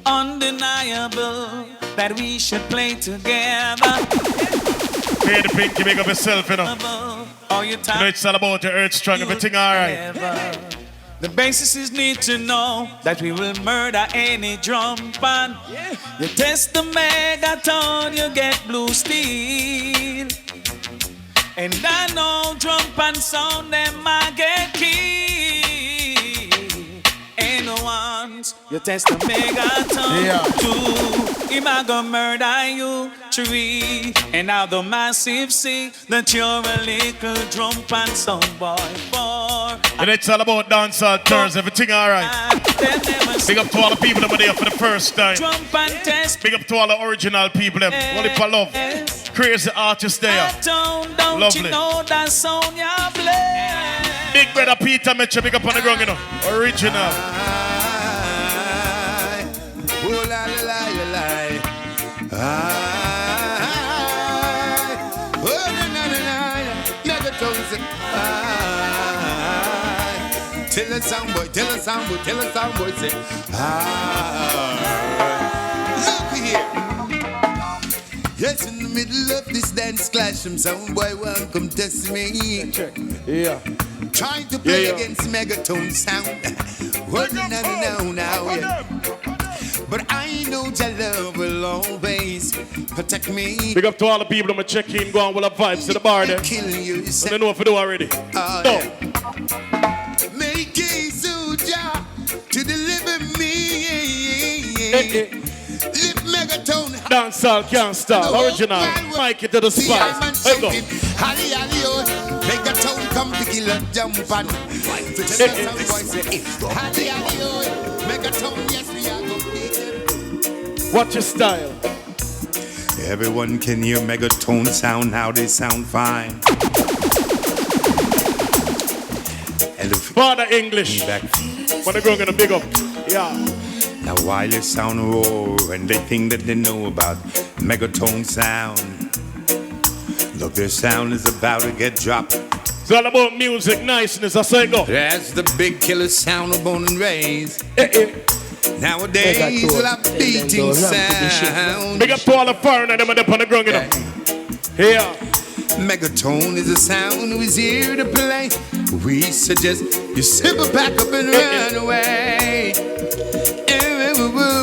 undeniable that we should play together. Hey, the Pinky, make up yourself, you know. All your You time. know it's all about your earth strong, everything alright. The basis need to know that we will murder any drum pan. You test the megaton, you get blue steel. And I know drum pan sound, them I get killed. And once you test the megaton, two, him I gonna murder you, three. And now the massive see that you're a little drum pan sound boy, four. And it's all about dancehall turns, everything alright. Big up to all the people that were there for the first time. Big up to all the original people, them. Only for love. Crazy artists there. Lovely. You know that song you play. Big brother Peter Mitchell, big up on the ground, you know. Original. Oh, la, la, la, la, oh, na, na, na, na. Megatones. Tell a soundboy, tell a soundboy, tell a soundboy, say, look here. Yes, in the middle of this dance clash, some soundboy won't come test me. Yeah. Trying to play against Megatone sound. Oh, no, yeah. But I know your love will always protect me. Big up to all the people that check in, go on with the vibes to the bar there. Kill you, so they know if we do already. Yeah. Make a soldier to deliver me. Lift Megatone. Dancehall can't stop. Original. Mikey to the spice. Let's go. Holly, holly, oh. Megatone come to kill a jump on. Holly, holly, oh. Megatone, yes, we are going to beat them. Watch your style. Everyone can hear Megatone sound, how they sound fine. And Father English. When they're going to big up. Yeah. Now while you sound roar and they think that they know about Megatone sound, look, their sound is about to get dropped. It's all about music, niceness, I say go. That's the big killer sound of Born and Raised. Nowadays, a beating sound. Big up to all the foreigners them up on the ground, you know. Yeah. Megatone is a sound who is here to play. We suggest you simple back up and run away.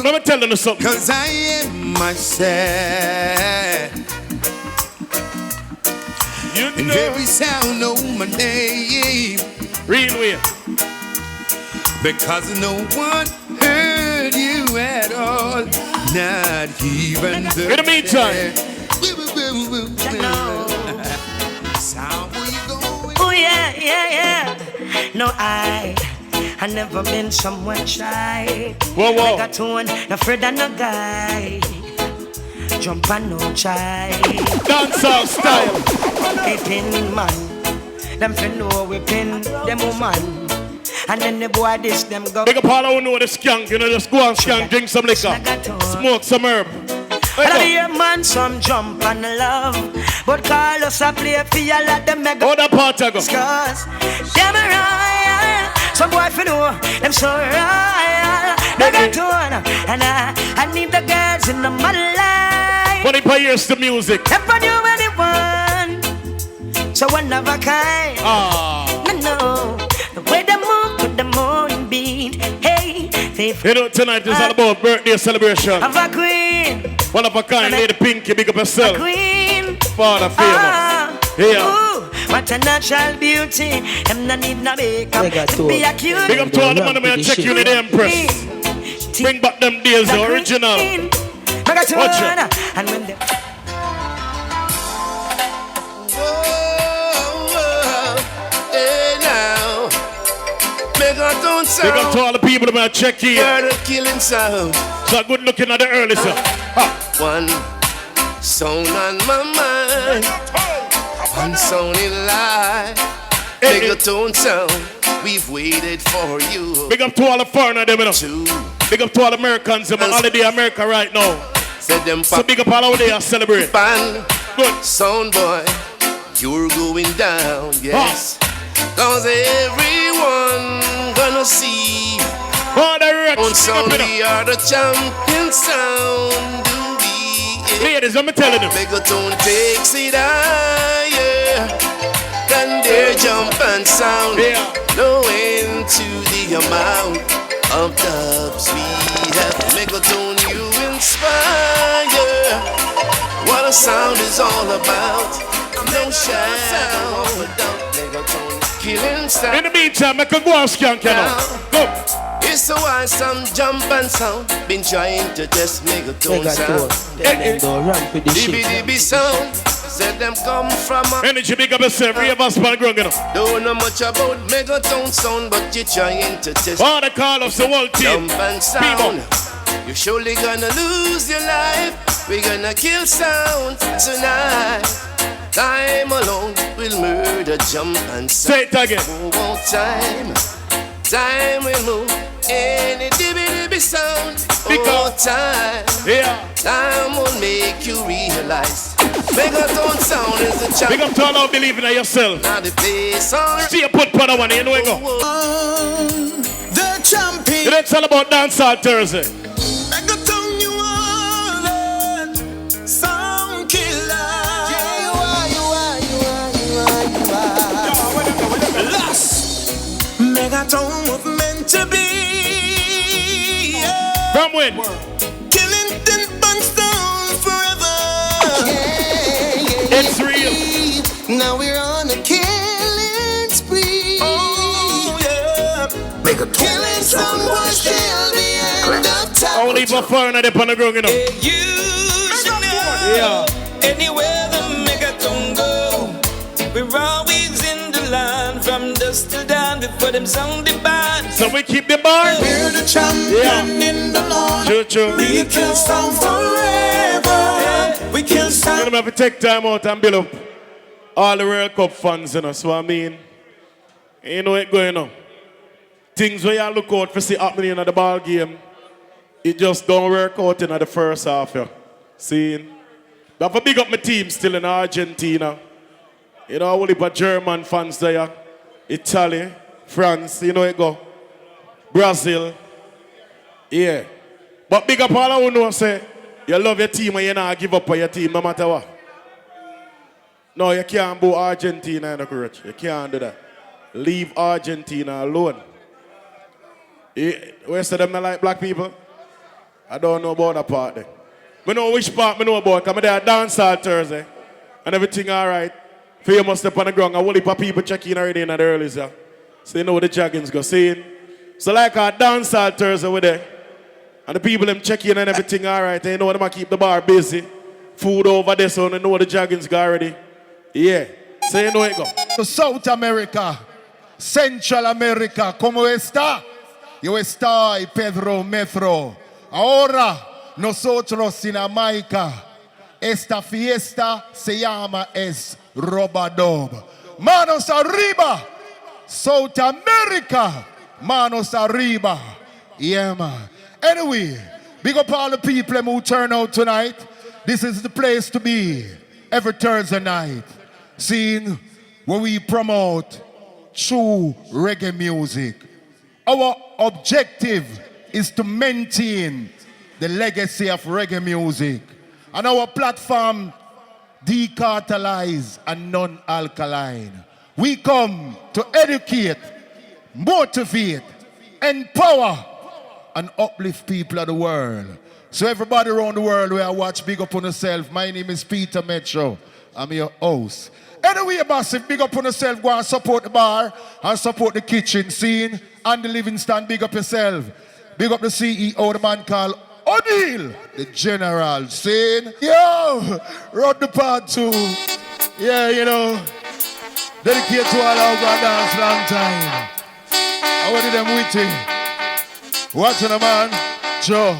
Let me tell you something. Cause I am myself. You and know. every sound know my name. Real way. Because no one heard you at all. Not even the in the meantime. Sound, where you going? Oh yeah. No, I never been someone shy. Whoa. Megatone, no afraid of no guy. Jump and no try. Dancehall style. Hey, pin man. Them fin know we pin them woman. And then the boy this them go. Big up all who know the skunk, you know, just go and skunk, drink some liquor, smoke some herb. And I hear man some jump and love, but Carlos a play for you like the mega. How that part I go? Cause them royal, some boy for know them so royal. Megatone, and I need the girls in my life. 25 years to music. If I knew anyone, so one of a kind. No, the way they move to the moonbeat. Hey, you know, tonight is all about birthday celebration. Of a queen. One of a kind, Lady Pinky, big up yourself. A queen. Father famous. Ooh, what a natural beauty. I'm not need no makeup to be a cute. Big up to all the money I check you in the Empress. Bring back them days, the original. Watch it. And when they Megatone sound. Big up to all the people that check in. Murder killing sound. So good looking at the early sir. One sound on my mind. One sound in life. Megatone sound. We've waited for you. Big up to all the foreigners, them, you know. Two. Big up to all the Americans, them, holiday America right now. Said them so big up all over there, celebrate. Good. Sound boy, you're going down, yes. Cause everyone gonna see For the rich. On sound, we are the champion sound. Ladies, I'm telling you. Megaton takes it higher than their jump and sound. No end to the amount of dubs we have. Megaton, you inspire. What a sound is all about. No shadow of a doubt. Megaton killing sound. In the meantime, I can go and scan now. Go. It's a why some jump and sound been trying to test Megaton sound. Dibby sound said them come from a energy big up yourself, real us man growing up. Don't know much about Megaton sound, but you're trying to test all the call of the world team. Jump and sound. You're surely gonna lose your life. We're gonna kill sound tonight. Time alone will murder jump and sound. Say it again. One time. Time will move any dibby sound. Oh, time. Yeah. Time will make you realize Megaton sound is the champ. Big up to all out believing in yourself. Now the place on. See you put part of one, you know it go. The champion. It's all about Dancehall Thursday. Megaton, you are the sound killer. Yeah, you are. Lost. Megaton was meant to be. Yeah. From when? Killing ten bunstones forever. It's real. Now we're on a killing spree. Oh yeah. Killing someone till the end of time. Only for foreigner they on the ground, you know. You should know. Yeah. Anywhere the Megaton go, we're always in the line from dusk till dawn before them sound the band. So we keep the bar. We're the champion in the Lord. True, true. We kill sound forever. Yeah. We kill We're sound. gonna have to take time out and build up all the World Cup fans, you know. So I mean, you know it going on. Things where you look out for see happening in the ball game, it just don't work out in the first half. Yeah. See? But for big up my team still in Argentina. You know, only but German fans there, Italy, France, you know it go. Brazil. Yeah. But big up all who know say you love your team and you not give up on your team no matter what. No, you can't boo Argentina in the courage. You can't do that. Leave Argentina alone. Where's them not like black people? I don't know about that part there. I know which part I know about, because I'm there at Dancehall Thursday. And everything all right. For you must step on the ground. And a whole heap of people check in already in the early, so you know the joggings go. See? So like our Dancehall Thursday over there. And the people them check in and everything all right. And you know them keep the bar busy. Food over there, so you know the joggings go already. Yeah. So you know it go. To South America, Central America, ¿cómo está? Yo estoy Pedro Metro. Ahora nosotros en Jamaica, esta fiesta se llama es Robadob. Manos arriba, South America, manos arriba. Yeah, man. Anyway, big up all the people who turn out tonight. This is the place to be every Thursday night. Seeing where we promote true reggae music. Our objective is to maintain the legacy of reggae music. And our platform, decartelize and non-alkaline. We come to educate, motivate, empower, and uplift people of the world. So everybody around the world where I watch, big up on yourself. My name is Peter Metro. I'm your host. Anyway, massive, big up on yourself. Go and support the bar and support the kitchen scene and the living stand. Big up yourself. Big up the CEO, the man called O'Neill, the general. Scene. Yo, run the part two. Yeah, you know, dedicate to all our dance long time. I want them with you. Watching the man, Joe.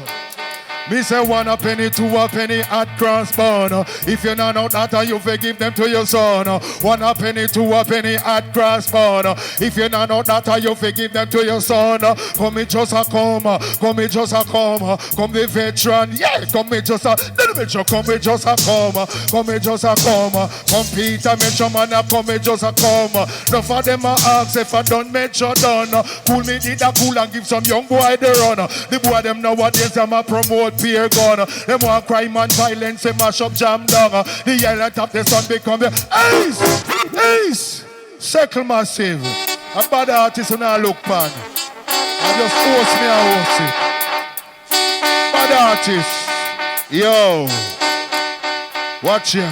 Me say 1 a penny, 2 a penny at crossbone. If you not know that, you forgive them to your son. 1 a penny, 2 a penny at crossbone. If you not know that, you forgive them to your son. Come me just a come, come me just a come. Come the veteran, yeah. Come me just a, little bit. Come me just a come, come me just a come. Come Peter, Metro man, come me just a come. No for them a ask if I done Metro done. Cool me did a cool and give some young boy the run. The boy them nowadays them a promote peer gun. Them want crime and violence, they mash up jam down. The island of the sun become the ace. Circle massive. A bad artist and I look man. I just force me a horse it. Bad artist. Yo. Watch ya.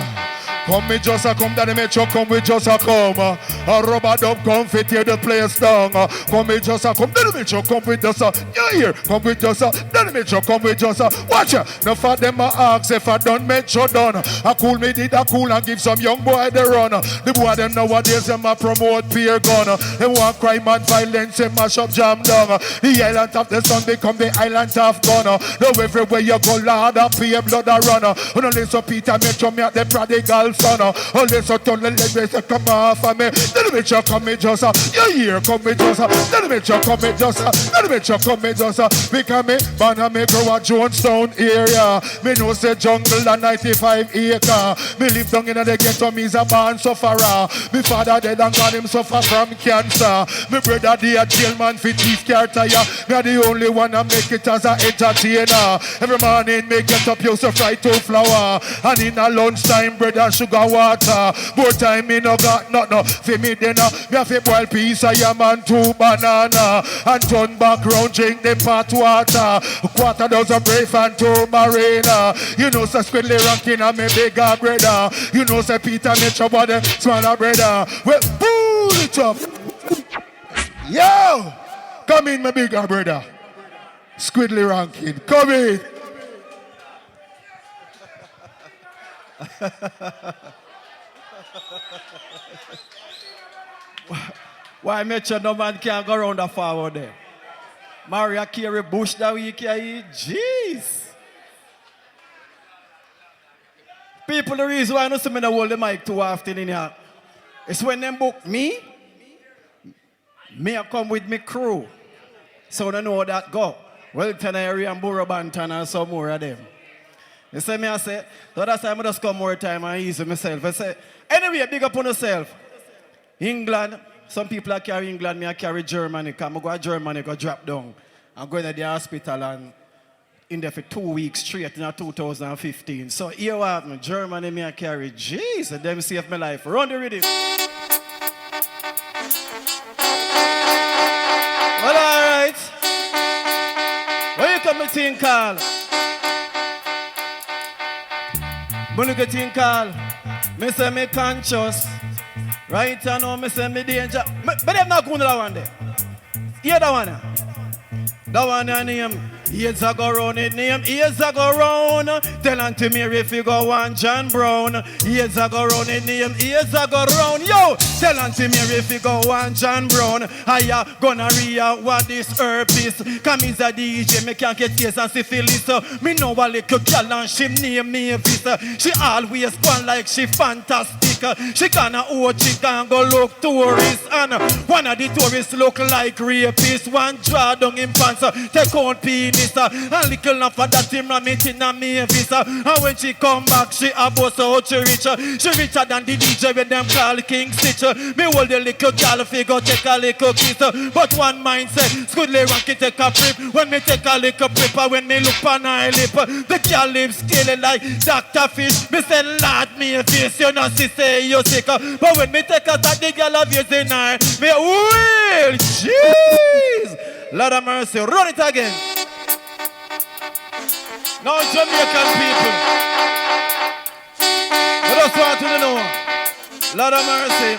Come me just a come, daddy Metro, come we just a come. A rubber dub come fit tear the place down. Come me just a come, daddy Metro, come with just a, you hear? Come with just a, daddy Metro, come with just a, watch ya. No for them a ask if I done Metro done. A cool me did a cool and give some young boy the run. The boy them nowadays them a promote peer gun. They want crime and violence, they mash up jam down. The island of the sun become the island of gun. Now everywhere you go, Lord, a pay blood a run. When I listen Peter Metro, me at the prodigal son. Oh, listen to the legs come off of me. Little bit you come me just you hear come me just little bit you come me just little bit you come me just because me born and me grow a Jonestown area. Me know say jungle and 95 acre. Me live down in the ghetto, me's a born sufferer. Me father dead and God him suffer from cancer. Me brother the a jail man for thief car tire. Me are the only one that make it as a entertainer. Every morning me get up used to fry two flour. And in a lunchtime bread and sugar water. More time me no got nothing for me dinner. Me have a boil piece of yam and 2 banana. And turn back round drink them pot water. 1/4 dozen brave and 2 marina. You know say Squiddly ranking and me bigger brother. You know say Peter Metro body smaller brother. Well, pull it up. Yo! Come in my bigger brother. Squiddly ranking. Come in. Why Metro no man can't go around the forward there? Maria carry bush that we carry. Jeez. People, the reason why I don't see me hold the mic too often in here is when them book me I come with me crew. So they know that go. Wellington area and Borough Banton and some more of them. You see me, I say, so that's why I just come more time and ease myself. I say, anyway, big up on yourself. England, some people are carry England, me I carry Germany. Because I go to Germany, go drop down. I'm going to the hospital and in there for 2 weeks straight in 2015. So here what happened, Germany me I carry. Jeez, them save my life. Run the rhythm. Well, all right. Where you come to think, Carl? When you get in call, me say me conscious. Right now, me say me danger. But them not going to that one there. Hear that one? That one your name. Years ago round it name. Years ago round. Tell Auntie Mary if you go one John Brown. Years ago round it name. Years ago round. Yo! Tell Auntie Mary if you go one John Brown. Hiya, gonorrhea, what this herb is. Come is a DJ, me can't get tears and syphilis. Me know a little girl and she name me Vis. She always gone like she fantastic. She gonna OG and go look tourist. And one of the tourists look like rapist. One draw down in pants, take out penis. A little enough for that him ram it in a Mavis. And when she come back, she a boss out she rich. She richer than the DJ when them call King Stitch. Me hold the little girl figure take a little kiss. But one mindset, Squiddly ranking take a trip. When me take a little prip, when me look on her lip, the girl lips scaling like Dr. Fish. Me say, Lord, me face, you know, she say you sick. But when me take a that, the girl have you in her. Me will, jeez. Lord of mercy, run it again. Now Jamaican people, I just want to know, Lord of mercy.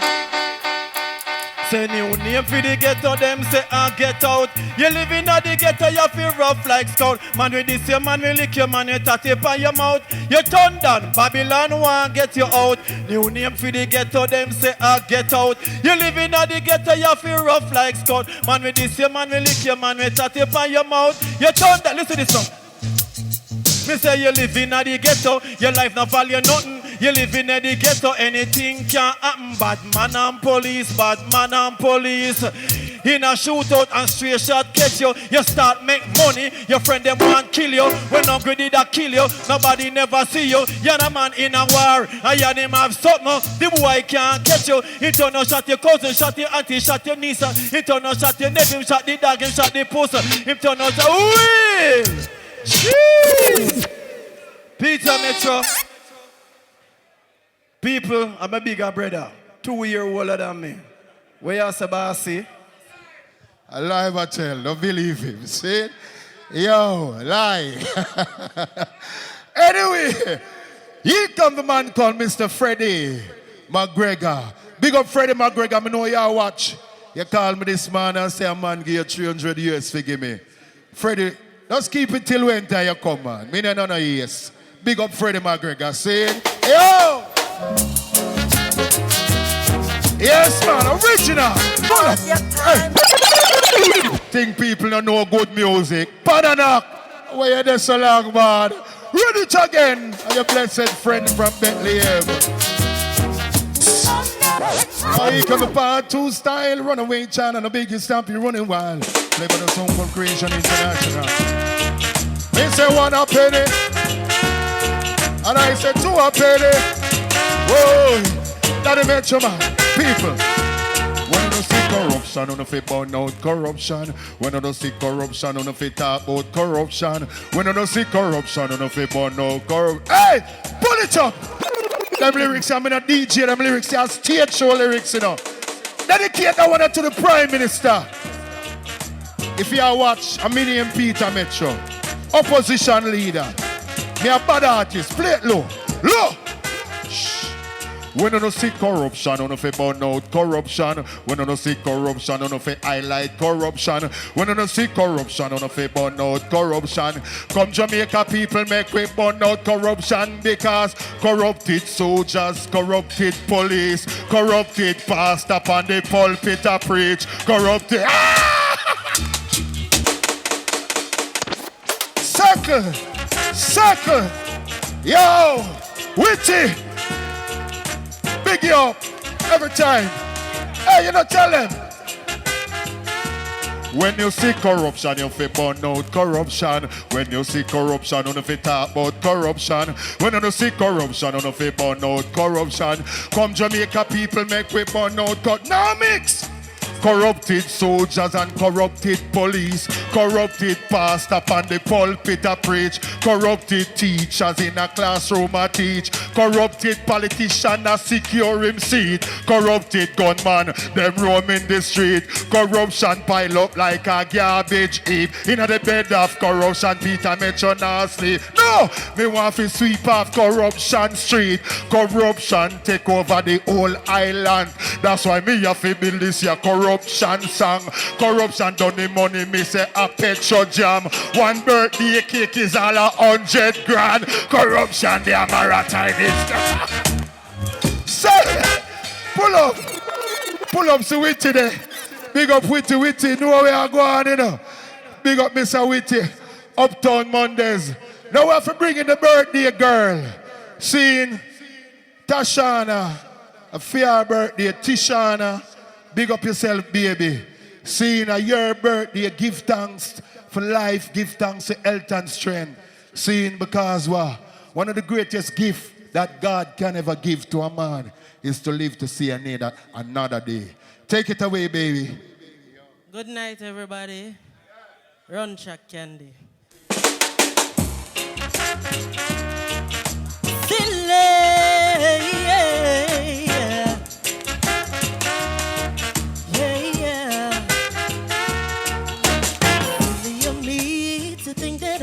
Say new name for the ghetto, them say get out. You live in the ghetto, you feel rough like scout. Man with this your man will lick your man, you tat it on your mouth. You turn down, Babylon won't get you out. New name for the ghetto, them say get out. You live in the ghetto, you feel rough like scout. Man with this your man will lick your man, you tat it on your mouth. You turn down, listen to this song. Me say you live in the ghetto, your life not value nothing. You live in the ghetto, anything can happen. Bad man and police, bad man and police. In a shootout and straight shot catch you. You start make money, your friend them want kill you. When hungry did I kill you, nobody never see you. You're a man in a war, and you him have something. The boy can't catch you. He turn no shot your cousin, shot your auntie, shot your niece. He turn no shot your nephew, shot the dog, and shot the pussy. He turn no shot, ooh! Jeez! Peter Metro. People, I'm a bigger brother, 2 years older than me. Where you say, Bossy? Alive, I tell, don't believe him. See it? Yo, lie. Anyway, here come the man called Mr. Freddie McGregor. Big up Freddie McGregor, I know you watch. You call me this man and say a man give you 300 years, forgive me. Freddie, just keep it till when you come, man. Me no no years. Big up Freddie McGregor, see it? Yo! Yes, man, original. Hey. Think people don't know good music. Padanak, where you there so long, man? Read it again. And your blessed friend from Bethlehem. Oh, he come to part 2 style, runaway China, the biggest stamp, you running wild. Play by the song from Creation International. Me say 1 a penny, and I say 2 a penny. Whoa, that make you man, people. When you don't see corruption, you don't fit burn out corruption. When you don't see corruption, you don't fit talk about corruption. When you don't see corruption, you don't fit burn out corruption. Hey, pull it up. Them lyrics, I'm in a DJ, them lyrics, are stage show lyrics, you know. Dedicate that one to the Prime Minister. If you watch a mini and Peter Metro, opposition leader, me a bad artist, play it low, low. When you don't see corruption, you don't fit burn out corruption. When you don't see corruption, you don't fit highlight corruption. When you don't see corruption, you don't fit burn out corruption. Come Jamaica people make we burn out corruption because corrupted soldiers, corrupted police, corrupted pastor upon the pulpit a preach, corrupted. Circle, yo, Witty. Big you up every time. Hey, you know, tell them. When you see corruption, you fit burn out corruption. When you see corruption, you fit talk about corruption. When you see corruption, you fit burn out corruption. Come Jamaica people make we burn out now mix. Corrupted soldiers and corrupted police, corrupted pastor upon the pulpit a preach, corrupted teachers in a classroom a teach, corrupted politician a secure him seat, corrupted gunman them roam in the street, corruption pile up like a garbage heap. In the bed of corruption, Peter Metro not sleep. No, me want to sweep off corruption street. Corruption take over the whole island. That's why me have to build this here corruption song. Corruption done the money, me say a petro jam. One birthday cake is all 100 grand. Corruption, the maritime is. Say, pull up, so Witty there. Big up Witty, know where I go on, you know. Big up Mr. Witty, Uptown Mondays. Now we have to bring in the birthday girl. Seeing Tashana, a fair birthday, Tishana. Big up yourself, baby. Seeing your birthday, give thanks for life, give thanks to health and strength. Seeing because one of the greatest gifts that God can ever give to a man is to live to see another day. Take it away, baby. Good night, everybody. Run, Chuck Candy.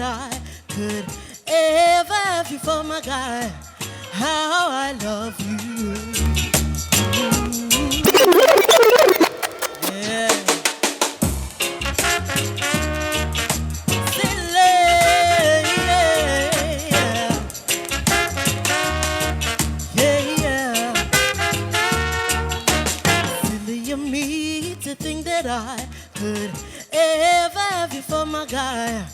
I could ever have you for my guy. How I love you. Yeah. Silly, yeah. Silly of me to think that I could ever have you for my guy.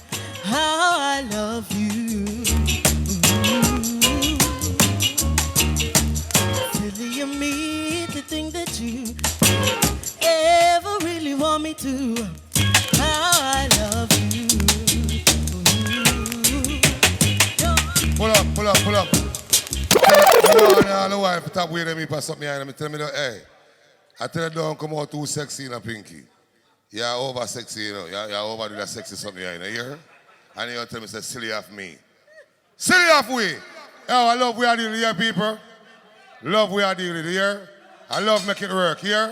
How I love you. pull up. All the wife top way them for something behind me. Tell me that, hey, I tell you don't come out too sexy in a pinky. You're over sexy, you know. You're over doing that sexy something behind you hear? And you tell me say silly off me. Silly off we. Oh, I love we are dealing here, people. Love we are dealing here. I love make it work here.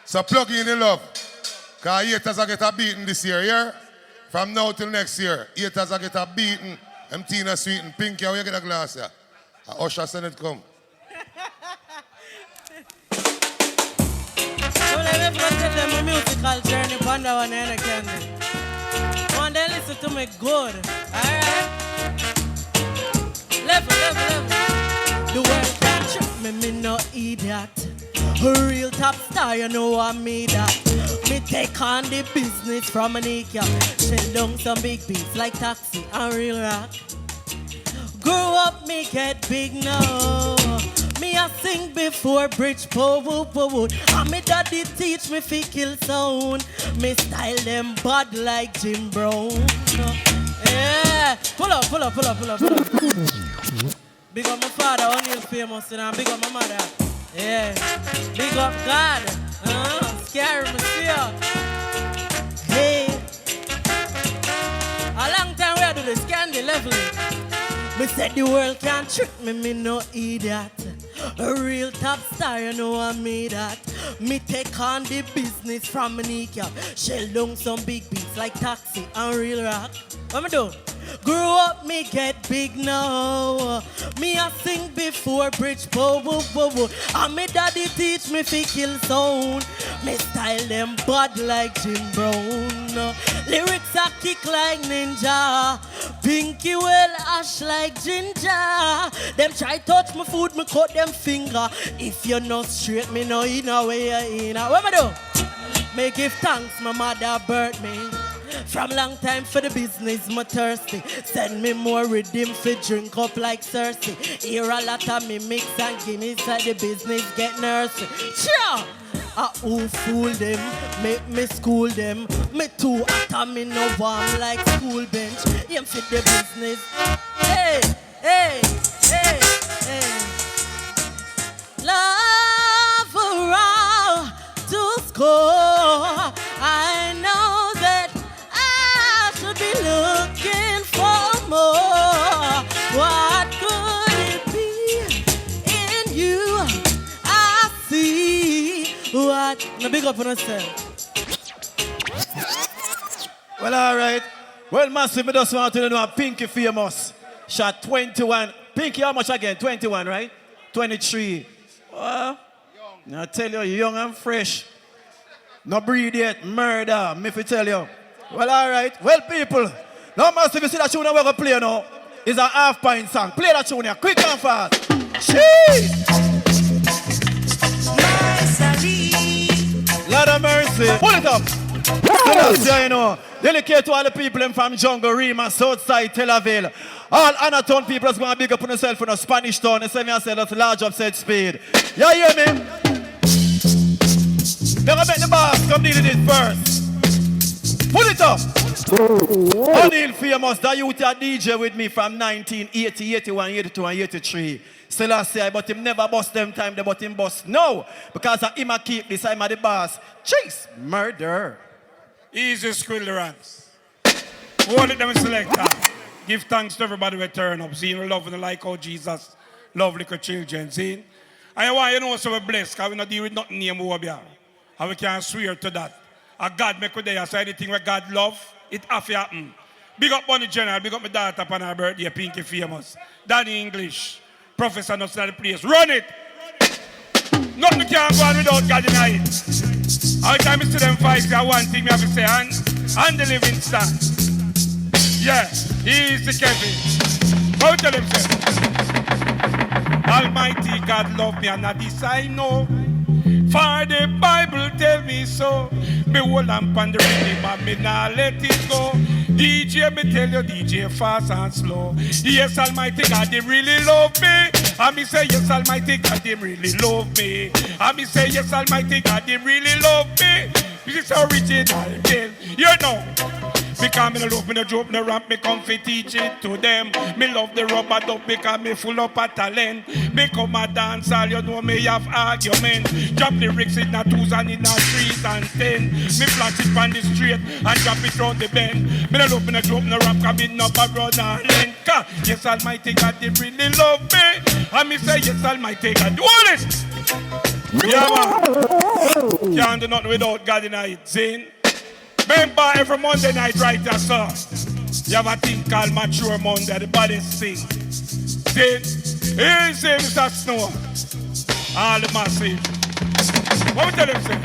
So plug in the love. Because haters are get a beating this year, here. From now till next year, haters are get a beating. I'm Tina Sweet and Pinky, how you get a glass here? Usher send it come. So let me tell them my musical journey, Panda one and I can do. One day listen to me good, alright? Level. The world can't trick me no idiot. A real top star, you know I me that. Me take on the business from an kneecap. Shell down some big beats like Taxi and Real Rock. Grow up, me get big now. Me a sing before bridge power. And me daddy teach me fi kill sound. Me style them bad like Jim Brown. Yeah, pull up. Big up my father, O'Neal famous, and big up my mother. Yeah, big up God. Scary me see ya. Hey, a long time we do this candy leveling. Me said the world can't trick me no idiot. A real top star, you know I me that. Me take on the business from a kneecap. Shell down some big beats like Taxi and Real Rock. What me do? Grow up, me get big now. Me a sing before bridge power. And me daddy teach me fi kill sound. Me style them bad like Jim Brown. Lyrics a kick like ninja. Pinky well ash like ginger. Them try touch my food, me cut them finger. If you're not straight, me know in a way you in. What me do? Me give thanks, my mother birthed me. From long time for the business, me thirsty. Send me more redeem fi drink up like Cersei. Hear a lot of me mix and give me inside the business get nursing. Sure! Who fool them, make me school them. Me too hot and me no warm like school bench. Him fit the business. Hey. Love around to score. I know that I should be looking for more. What could it be in you? I see what. Now big up on yourself. Well, all right. Well, massive, me just want to know Pinky famous. Shot 21. Pinky, how much again? 21, right? 23. Well, I tell you, young and fresh. No breed yet, murder, me fi tell you. Well, all right. Well, people, now massive, you see that tune we're going to play now? It's a half-pint song. Play that tune here, quick and fast. Shee! Lord of mercy. Pull it up. So you know, dedicate to all the people from Jungle, Rima, Southside, Tel Aviv. All Anatown people is going to big up on themselves in a Spanish town. They say me and say that's large upset speed. You hear me? Never make the boss come deal with it first. Put it up. O'Neal famous, that youth a DJ with me from 1980, 81, 82, and 83. Still I say, but him never bust them time, but him bust no. Because him a keep this, I'm the boss. Chase, murder. Easy Squiddly Rants. Hold it them selector. Give thanks to everybody who turn up. See, you love and like how Jesus love little children. See? And I want you to know so we're blessed because we not deal with nothing name over here. And we can swear to that. And God make with there. So anything where God love, it have to happen. Big up Bonnie General, big up my daughter upon her birthday, Pinky famous. Danny English, Professor Nuts in the place. Run it! Nothing can go on without God in it. Every time I see them fight, I one thing I have to say, and the living stand. Yeah, he's the Kevin. How tell him, say? Almighty God love me, and this I know. For the Bible tell me so. Me hold on the rhythm and me nah let it go. DJ, me tell you, DJ fast and slow. Yes, Almighty God, they really love me. And me say, yes, Almighty God, they really love me. And me say, yes, Almighty God, they really love me. This is original, you know. Because me no love me no joke, no rap, me come fi teach it to them. Me love the rubber dub because me full up of talent. Me come a dance all, you know me have argument. Drop lyrics in a twos and in a threes and 10. Me flash it on the street and drop it round the bend. Me no love me no joke, no rap, cause me no borrow no lend. Yes, Almighty God, they really love me. And me say, yes, Almighty God, do it. Yeah, man. Can't do nothing without God in it, Zane. Remember, every Monday night, right there, sir. You have a thing called Mature Monday, the body sing. Zane, easy, Mr. Snow. All the massive. What we tell him, say?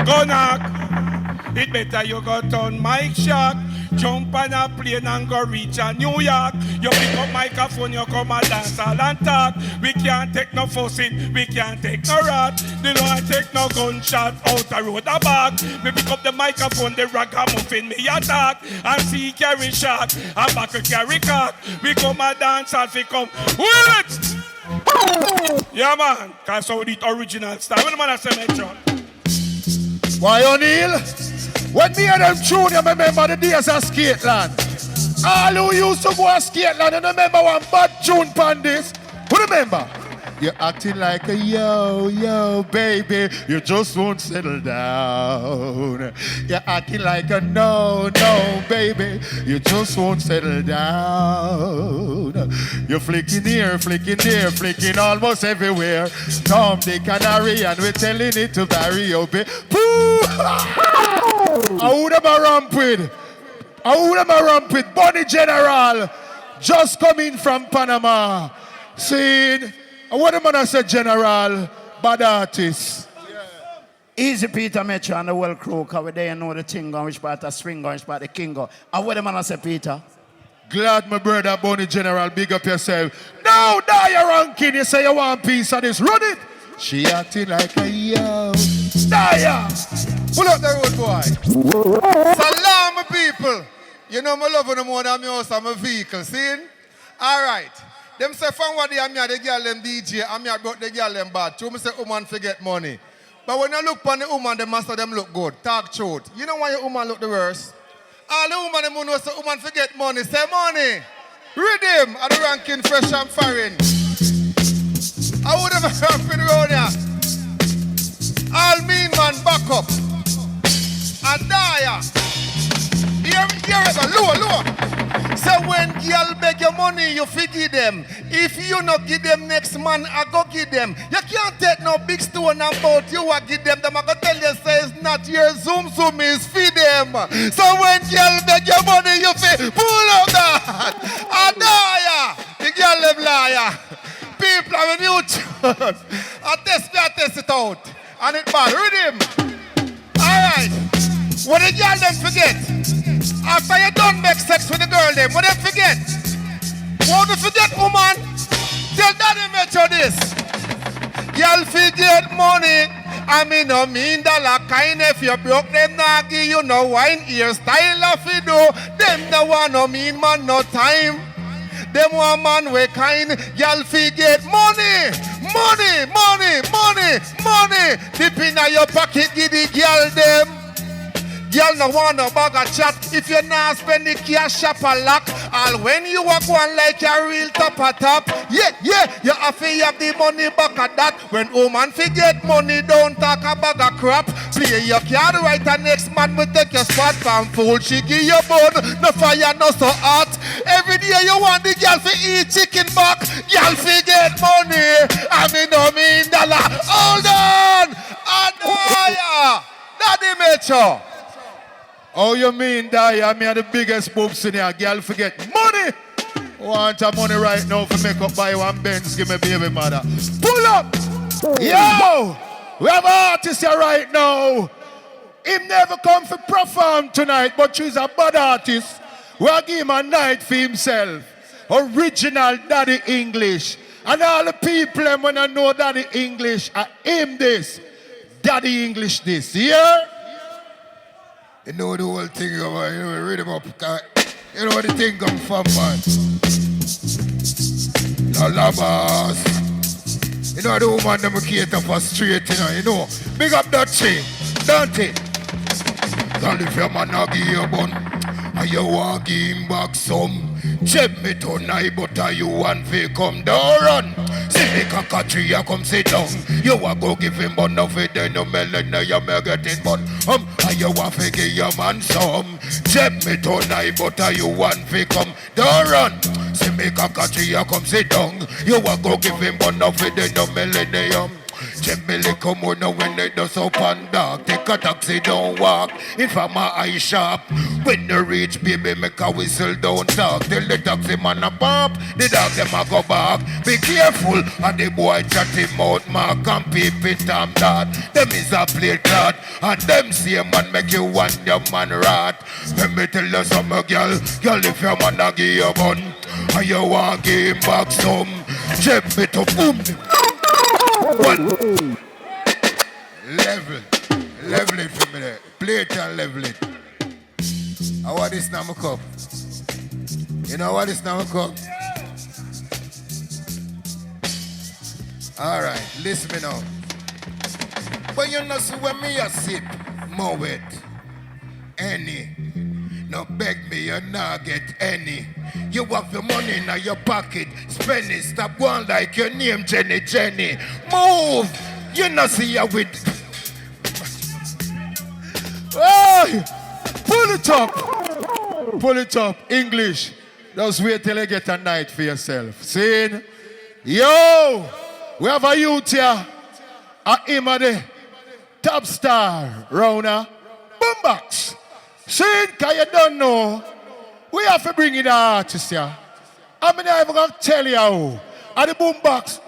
Go knock. It better you go turn Mike Shark. Jump on a plane and go reach a New York. You pick up microphone, you come and dance all and talk. We can't take no fussing, we can't take no rat. They don't take no gunshot out the road a back. Me pick up the microphone, the ragamuffin me attack. And see carry shot, and back a carry cock. We come and dance and we come with it. Yeah man, cause so the original style. What the man say, Metro? Why O'Neal? When me and them tune, you remember the days of Skateland. All who used to go to Skateland, you remember one bad tune pan this? Who remember? You're acting like a yo, baby. You just won't settle down. You're acting like a no, baby. You just won't settle down. You're flicking here, flicking there, flicking almost everywhere. Tom, Dick, and Harry, and we're telling it to Barry, oh, baby. I would have a ramp with Bonnie General just coming from Panama. Seeing what am I say, General? Bad artist. Yeah. Easy Peter Metro and the well crew, cause we there know the thing on which part of swing on which part the king go. And what am I say, Peter? Glad my brother Bonnie General, big up yourself. Now you're ranking, you say you want piece of this. Run it! She acting like a yo. Daya! Pull up the road, boy. Salam, people. You know my love no more than me house and my vehicle, see? All right. Them say from what they are me, the girl them DJ, and me about the girl them bad. Too me say woman forget money. But when I look on the woman, the master them look good. Talk truth. You know why your woman look the worst? All the woman them who know say woman forget money. Say money. Rhythm at the ranking fresh and foreign. I would have ramping around here. All mean man back up. And Daya. Here we go. Lower. So when girl beg your money, you figure them. If you not give them next man, I go give them. You can't take no big stone about you, I give them. Them I go tell you say it's not your zoom is feed them. So when girl beg your money, you feel pull up that. Adaya, the girl them liar. People are new church. I test it out. And it bad. Read him. Alright. What the girl them forget? After you done make sex with the girl them, what them forget? Won't you forget, woman? Tell daddy Metro this. Girl forget money. I mean no mean dollar kind. If you broke them, nah give you no wine. Hairstyle of you do. Them no want no mean man no time. Them one man we kind. Girl forget money. Money. Dip in your pocket, give the girl them. Girl no want no bag of chat. If you not spend the cash shop a lock. All when you walk one like a real top. Yeah, you have to have the money back at that. When woman forget money, don't talk a bag of crap. Play your card right and next man will take your spot. From fool, she give you bone. No fire, no so hot. Every day you want the girl to eat chicken back. Girl forget money. I mean no mean dollar. Hold on. Adaya. Daddy Metro. Oh, you mean, Daya? Me are the biggest boobs in here. Girl, forget money. Want a money right now for make up buy one Benz, give me baby mother. Pull up. Yo, we have an artist here right now. Him never come for perform tonight, but she's a bad artist. We'll give him a night for himself. Original Daddy English. And all the people them when I know Daddy English, I him this. Daddy English this. Yeah? You know the whole thing, you know, read them up. You know what the thing come from, man. La boss. You know the woman them cater for straight, you know. Big up that thing, don't it? Girl, if your man not give you a bun, And you want give him back some. Check me tonight, but are you want to come down run? See me cockatry, you come sit down. You want go give him one of it, then you melon, you may get it bun. And you want to give your man some. Check me tonight, but are you want to come down run? See me cockatry, you come sit down. You want go give him one of it, then you melon, Jembele come on when they do up and dark. Take a taxi, don't walk. In from my eye shop. When they reach, baby, make a whistle, don't talk. Tell the taxi man a pop. The dog them a go back. Be careful, and the boy chat him out, mark and peep it and that. Them is a play clot. And them same man make you want your man rat. Let me tell you something, girl. Girl, if your man a give you gun, and you want give him back some, jump it up, boom. One. Level it for me there. Play it and level it. I want this now, my cup. You know what this now, my cup? Alright, listen me now. But you know, see when me a sip, more wet. Any. No beg me, you not get any. You have your money in your pocket. Spend it, stop going like your name, Jenny. Move! You not see you with... Hey! Pull it up. English. Just wait till you get a night for yourself. See? Yo! We have a youth here. Him a the top star, Rona. Boombox. See? Because you don't know. We have to bring in the artist here. I'm not even going to tell you how. At the boombox,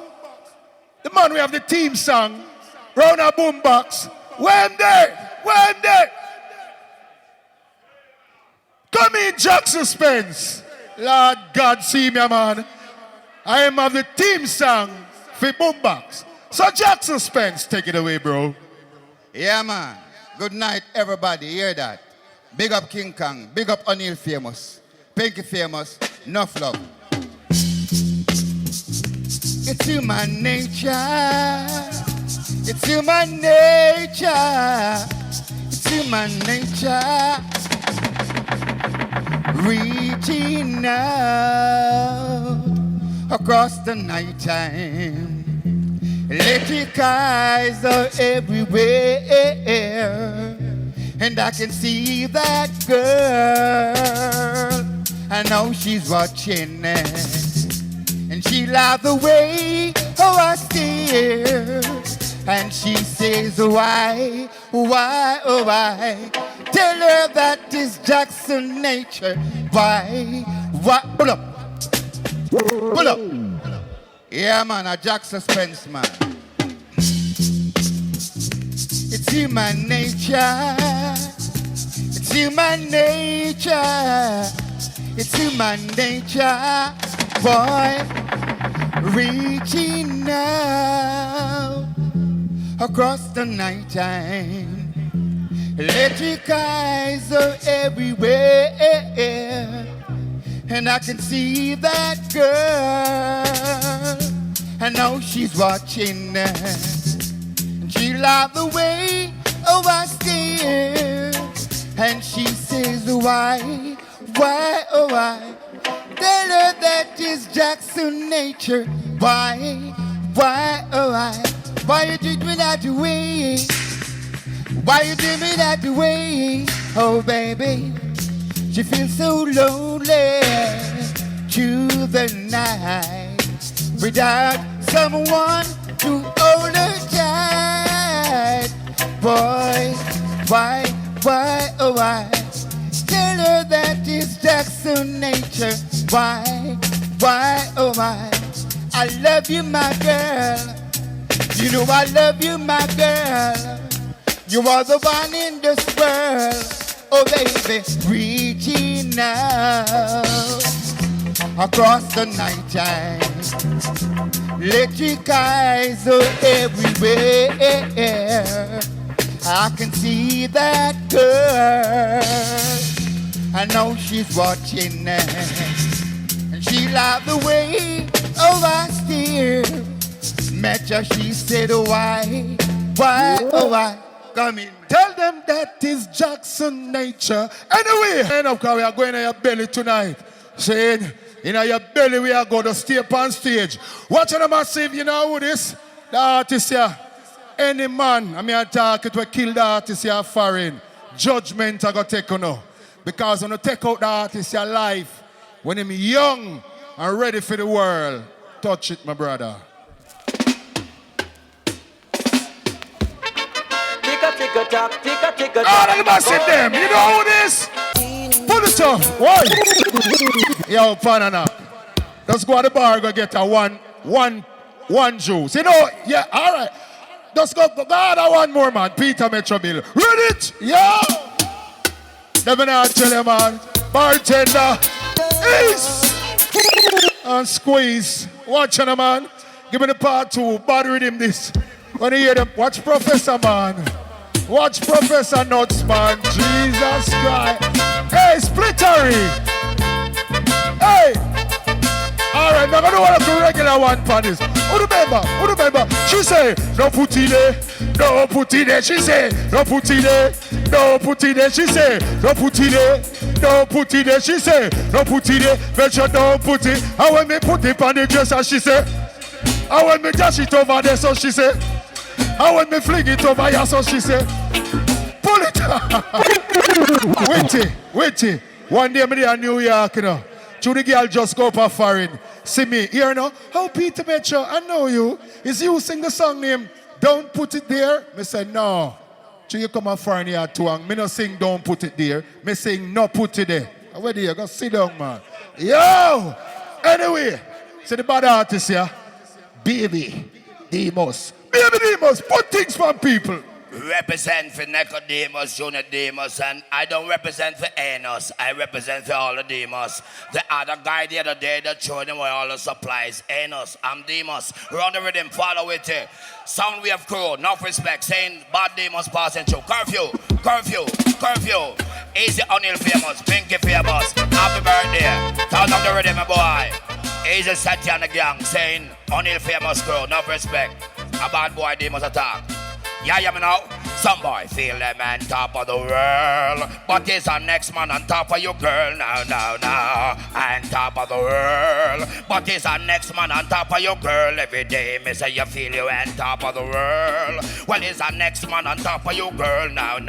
the man we have the team song, round our boombox. When they? Come in, Jack Suspense. Lord God, see me, man. I am of the team song for boombox. So Jack Suspense, take it away, bro. Yeah, man. Good night, everybody. Hear that? Big up King Kong. Big up O'Neal Famous. Pinky Famous. Enough love. It's human nature. It's human nature. It's human nature. Reaching out across the night time. Electric eyes are everywhere. And I can see that girl. I know she's watching and she loves the way I stare. And she says, why? Tell her that is Jackson nature. Why? Pull up. Yeah, man, a Jack Suspense, man. It's human nature. It's human nature. It's human nature. Boy, reaching out across the night time. Electric eyes are everywhere. And I can see that girl. I know she's watching. She loves the way I stare. And she says, why? Tell her that is Jackson nature. Why you treat me that way? Why you do me that way? Oh, baby, she feels so lonely through the night without someone to hold her tight. Boy, why? Tell her that is Jackson nature. Why? I love you, my girl. You know I love you, my girl. You are the one in this world. Oh, baby, reaching out across the night time. Electric eyes are everywhere. I can see that girl. I know she's watching and she loved the way I steer. Met her, she said, why? Come in. Tell them that is Jackson nature. Anyway, end up because we are going in your belly tonight. Saying, in your belly we are going to stay up on stage. Watch on massive, you know who this? The artist here. Any man, I mean I talk it will kill the artist here foreign. Judgment I got take on now. Because when you take out the artist your life, when him young and ready for the world, touch it, my brother. All of the massive them, you know who this? Pull it up, why? Yo, Panana. Let's go to the bar, go get a one juice. You know, yeah, all right. Let's go I one more, man. Peter Metro Bill. Read it, yo. Let me not tell you, man. Bartender, Ace, and Squeeze. Watch on, man. Give me the part 2. Bad rhythm this. When you hear them, watch Professor, man. Watch Professor Nuts, man. Jesus Christ. Hey, Splittery. Hey. All right, now I don't want to regular one for this. Who remember? She say, no put it there. No put it there. She say, no put it there. No put it there. She say, no put it there. No put it there. She say, no put it there. Make sure don't put it. And when me put it on the dresser, she say. And when me dash it over there, so she say. And when me fling it over here, so she say. Pull it. Wait. One day me there in New York, you know. To the girl just go up a foreign. See me here now. How Peter Metro, I know you. Is you sing the song name Don't Put It There? Me say no. So you come a foreign here too. Me no sing Don't Put It There. Me sing No Put It There. Where do you go? Sit down, man. Yo! Anyway, see the bad artist here. Baby Demos. Baby Demos, put things from people. Represent for Nicodemus, Junior Demus, and I don't represent for Enos. I represent for all the Demus. The other guy the other day that showed him where all the supplies. Enos, I'm Demus. Run the rhythm, follow it. Sound wave crew, enough respect, saying bad Demus passing through. Curfew. Easy O'Neill famous, Pinky famous. Happy birthday. Turn up the rhythm, my boy. Easy Satya and the gang, saying O'Neill famous crew, enough respect. A bad boy Demus attack. Yeah, me know. Some boy feel them on top of the world, but is a next man on top of your girl now. On top of the world, but is a next man on top of your girl every day. Me say you feel you on top of the world. Well, is a next man on top of your girl now. On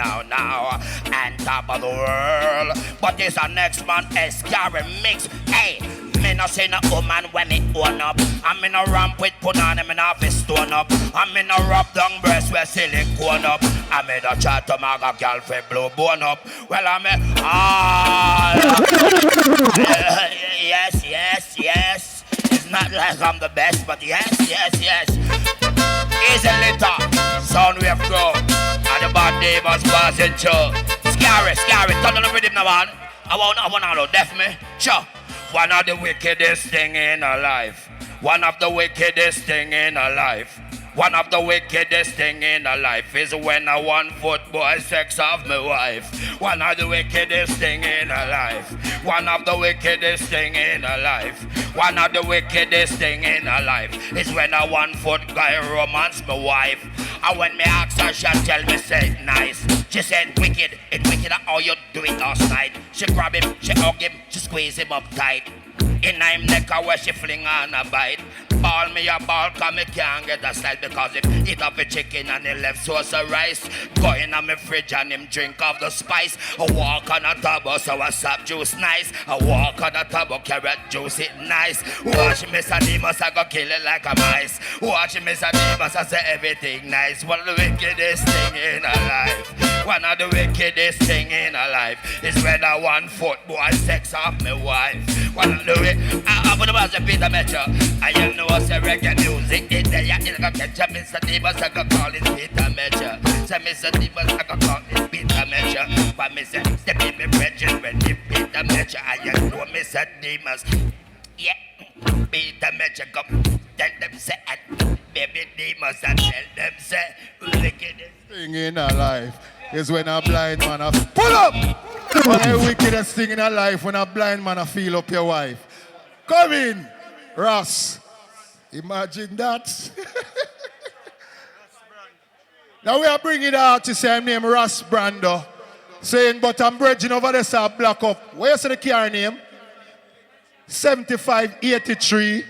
top of the world, but is a next man Escari mix. Hey. Me no say no woman when me own up. I'm in a ramp with punani, me no fist stone up. I'm in a rub down breast where silicone up. I'm in a chat to my girl for blue bone up. Well, I'm in yes. It's not like I'm the best, but yes. Easy litter, sound wave go. And the bad day was passing through. Scary, turn on the rhythm now, man. I want to deaf me, sure. One of the wickedest thing in our life. One of the wickedest thing in our life. One of the wickedest thing in our life is when a 1 foot boy sex off my wife. One of the wickedest thing in our life. One of the wickedest thing in our life. One of the wickedest thing in our life is when a 1 foot guy romance my wife. And when me ask her, she tell me say nice. She said wicked, it's wicked how you do it last night. She grab him, she hug him, she squeeze him up tight. In him neck where she fling on a bite. Ball me a ball cause me can't get a style. Because if eat up a chicken and he left sauce of rice. Go in on me fridge and him drink of the spice. I walk on a tabo so a sap juice nice. I walk on a tabo carrot juice it nice. Watch Mr. Demus I go kill it like a mice. Watch Mr. Demus I say everything nice. One of the wickedest thing in our life. One of the wickedest thing in our life is when a 1 foot boy sex off my wife. One of the I put about the Peter Metro. I you know what's the reggae music. It's there, you can catch up Mr. Demus, I can call it Peter Metro. So Mr. Demus, I can call it Peter Metro. But Mr. Step in me brethren when the Peter Metro. I you know Mr. Demus. Yeah, Peter Metro come. Tell them say, baby Demus, and tell them say, wickedest thing in our life is when a blind man pull up. One of the wickedest thing in our life when a blind man feel up your wife. Come in, Ross. Imagine that. Now we are bringing the artist named Ross Brando. Saying, but I'm bridging over there, sir, black up. Where you see the car name? 7583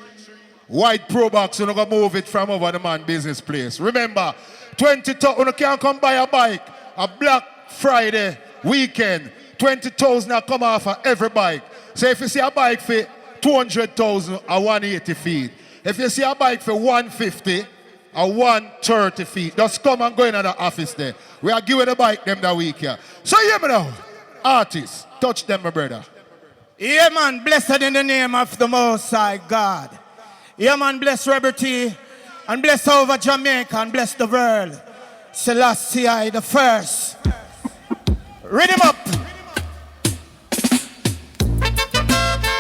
white Pro Box. You're going to move it from over the man business place. Remember, 20,000, you can't come buy a bike. A Black Friday weekend, 20,000 will come off of every bike. So if you see a bike for 200,000 or 180 feet, if you see a bike for 150 or 130 feet, just come and go in the office there. We are giving the bike them that week here. So hear me now, artists, touch them, my brother. Yeah, man, blessed in the name of the Most High God. Yeah, man, bless Liberty and bless over Jamaica and bless the world. Selassie I the first. Read him up.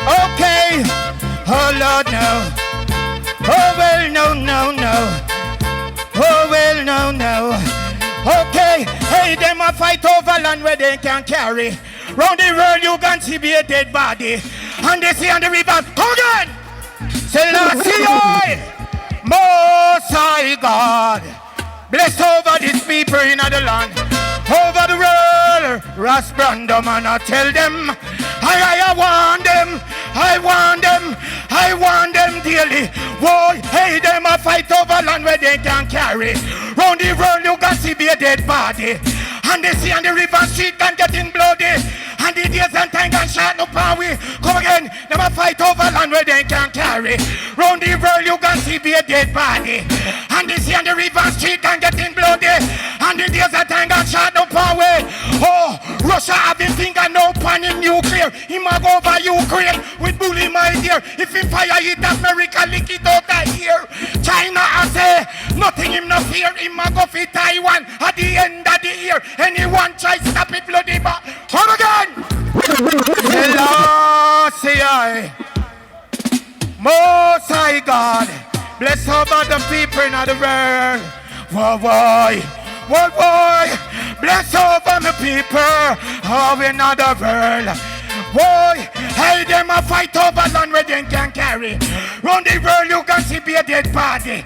Okay. Oh, Lord, no. Oh, well, no, no, no. Oh, well, no, no. Okay. Hey, them a fight over land where they can carry. Round the world you can see be a dead body. And they see on the river, come again! Selassie I, Most High God. Bless over these people in the land. Over the world, Ross Brando, man, I tell them, I want them, I want them, I want them dearly. Whoa, hey, them a fight over land where they can carry. Round the world you can see be a dead body. And they see on the river street and getting bloody. And the days and time can shut up and we come again. Them a fight over land where they can carry. Round the world you can see be a dead body. And they see on the river street and getting bloody. And the days and time can shut up and we. Oh, Russia having finger no pan in nuclear. He might go over Ukraine with bully my dear. If he fire it America lick it out of here. China I say nothing him no fear. He might go for Taiwan at the end of the year. Anyone try stop it bloody back. Come again. Selassie I, Most High God, bless over the people in the world. Whoa, boy, whoa, boy, bless over the people of another world. Boy, hey, them a fight over land where they can carry. Round the world you can see be a dead body.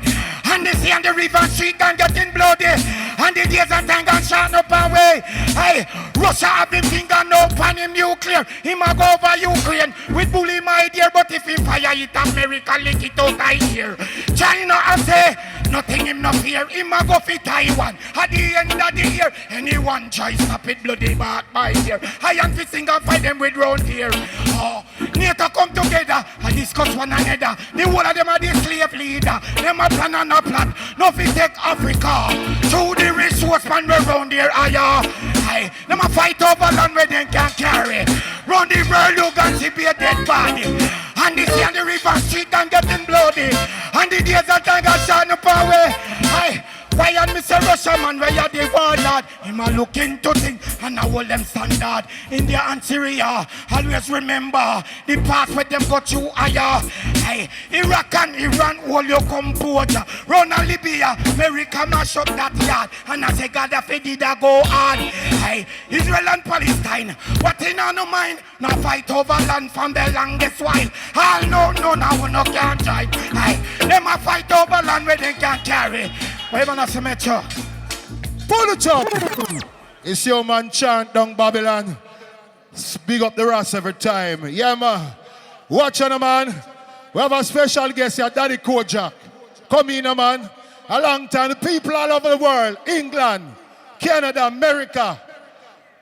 And they see on the river street and getting bloody. And the days and time can shut up and way. Hey, Russia have him finger no pan him nuclear. He might go over Ukraine with bully my dear. But if he fire it America lick it out of here. China I say nothing him no fear. He might go for Taiwan at the end of the year. Anyone try stop it bloody back by here. I am fixing and fight them with round here. Oh, NATO come together and discuss one another. The whole of them are the slave leader. Them a plan and a plan. No fi take Africa to the resource man around here. Aye, them a fight over land where they can carry. Round the world you can see be a dead body. And they see on the river street and getting bloody. And the days that time got shot up away. Aye. Why and Mr. Russia man where you the warlord? Him a look into things and I hold them standard. India and Syria, always remember the path where them got you higher. Hey, Iraq and Iran hold your composure. Run and Libya, America mash up that yard. And I say Gaddafi did a go on. Hey, Israel and Palestine, what in on no mind? Now fight over land from the longest while. All no, now we no can't drive. Hey, them a fight over land where they can't carry. Why man a metro? Pull it up. It's your man chant down Babylon. Big up the Ross every time. Yeah, man. Watch on, man. We have a special guest here, Daddy Kojack. Come in, man. A long time. The people all over the world. England, Canada, America.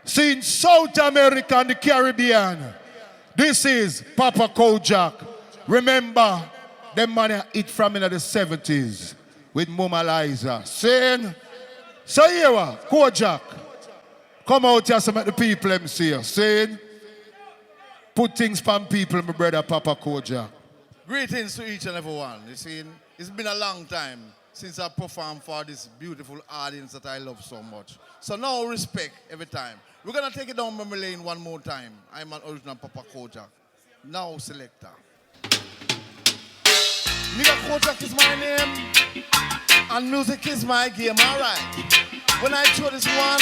Seeing South America and the Caribbean. This is Papa Kojack. Remember, them man eat from in the 70s. With Mama Liza. Saying, so here, Kojack, come out here so make the people them see you. Saying, put things from people, my brother Papa Kojack. Greetings to each and every one. You see, it's been a long time since I performed for this beautiful audience that I love so much. So now respect every time. We're going to take it down memory lane one more time. I'm an original Papa Kojack. Now selector. Nigga Kojack is my name. And music is my game, alright. When I throw this one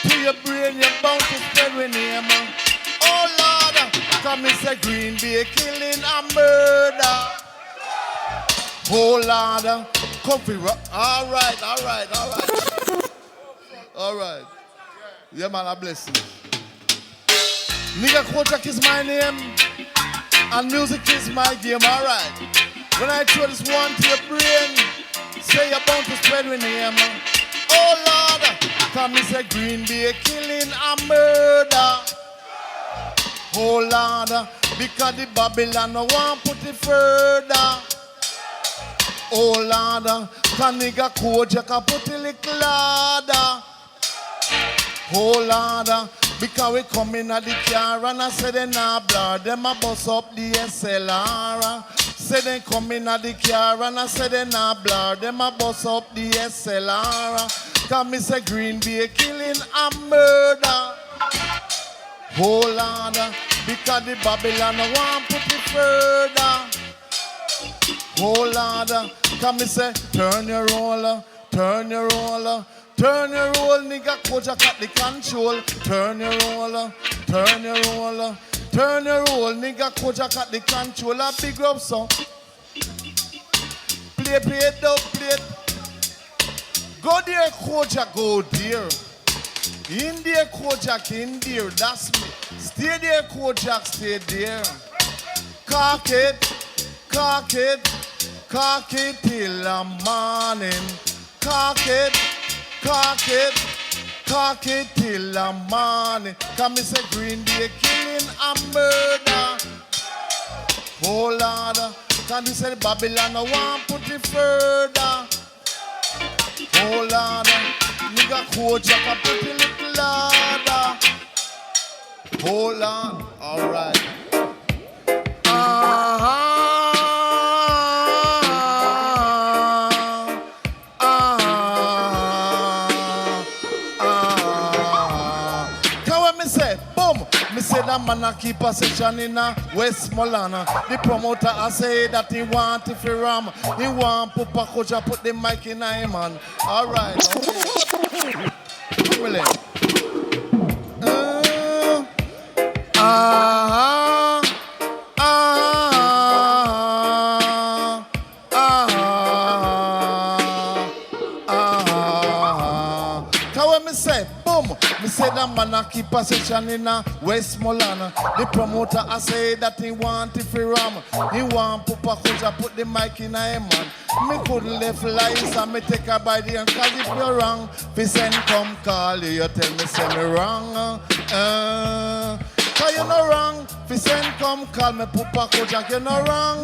to your brain, you're bound to spend with name. Oh Lord, come and say Green Bay killing a murder. Oh Lord, come for alright. All right. Yeah, man, I bless you. Nigga Kojack is my name, and music is my game, all right. When I throw this one to your brain, say you're bound to spread with name. Oh, Lord, come and say Green Bay killing and murder. Oh, Lord, because the Babylon no want put it further. Oh, Lord, can nigga Kojack put it little harder. Oh, Lord, because we come in at the car and I say they not blur, them a bust up the SLR. Say they come in at the car and I say they not blur, them a bust up the SLR. Cause me say Green Bay killing and murder. Oh Lord, because the Babylon want put it further. Oh Lord, cause me say turn your roller, turn your roller. Turn your roll, nigga, Kojack got the control. Turn your roller, turn your roller. Turn your roll, nigga, Kojack got the control. A big up song. Play, don't play. Go there, Kojack, go there. In there, Kojack, in there, that's me. Stay there, Kojack, stay there. Cock it, cock it, cock it till the morning. Cock it. Cock it till the morning. Come me say Green Bay killing and murder. Oh Lord, can you say Babylon no want put it further? Oh Lord, nigga Kojack put it little harder. Oh Lord, all right. Say that man a keep a session in Westmoreland. The promoter I say that he want if he ram. He want Papa Kojack put the mic in him man. All right. Me say that man a keep a session in Westmoreland. The promoter I say that he want if he ram. He want Papa Kojack put the mic in him man. Me couldn't left lies and me take her by the hand. Cause if you're wrong, fi send come call you, you tell me say me wrong. Cause you no wrong, fi send come call me Papa Kojack, you no wrong.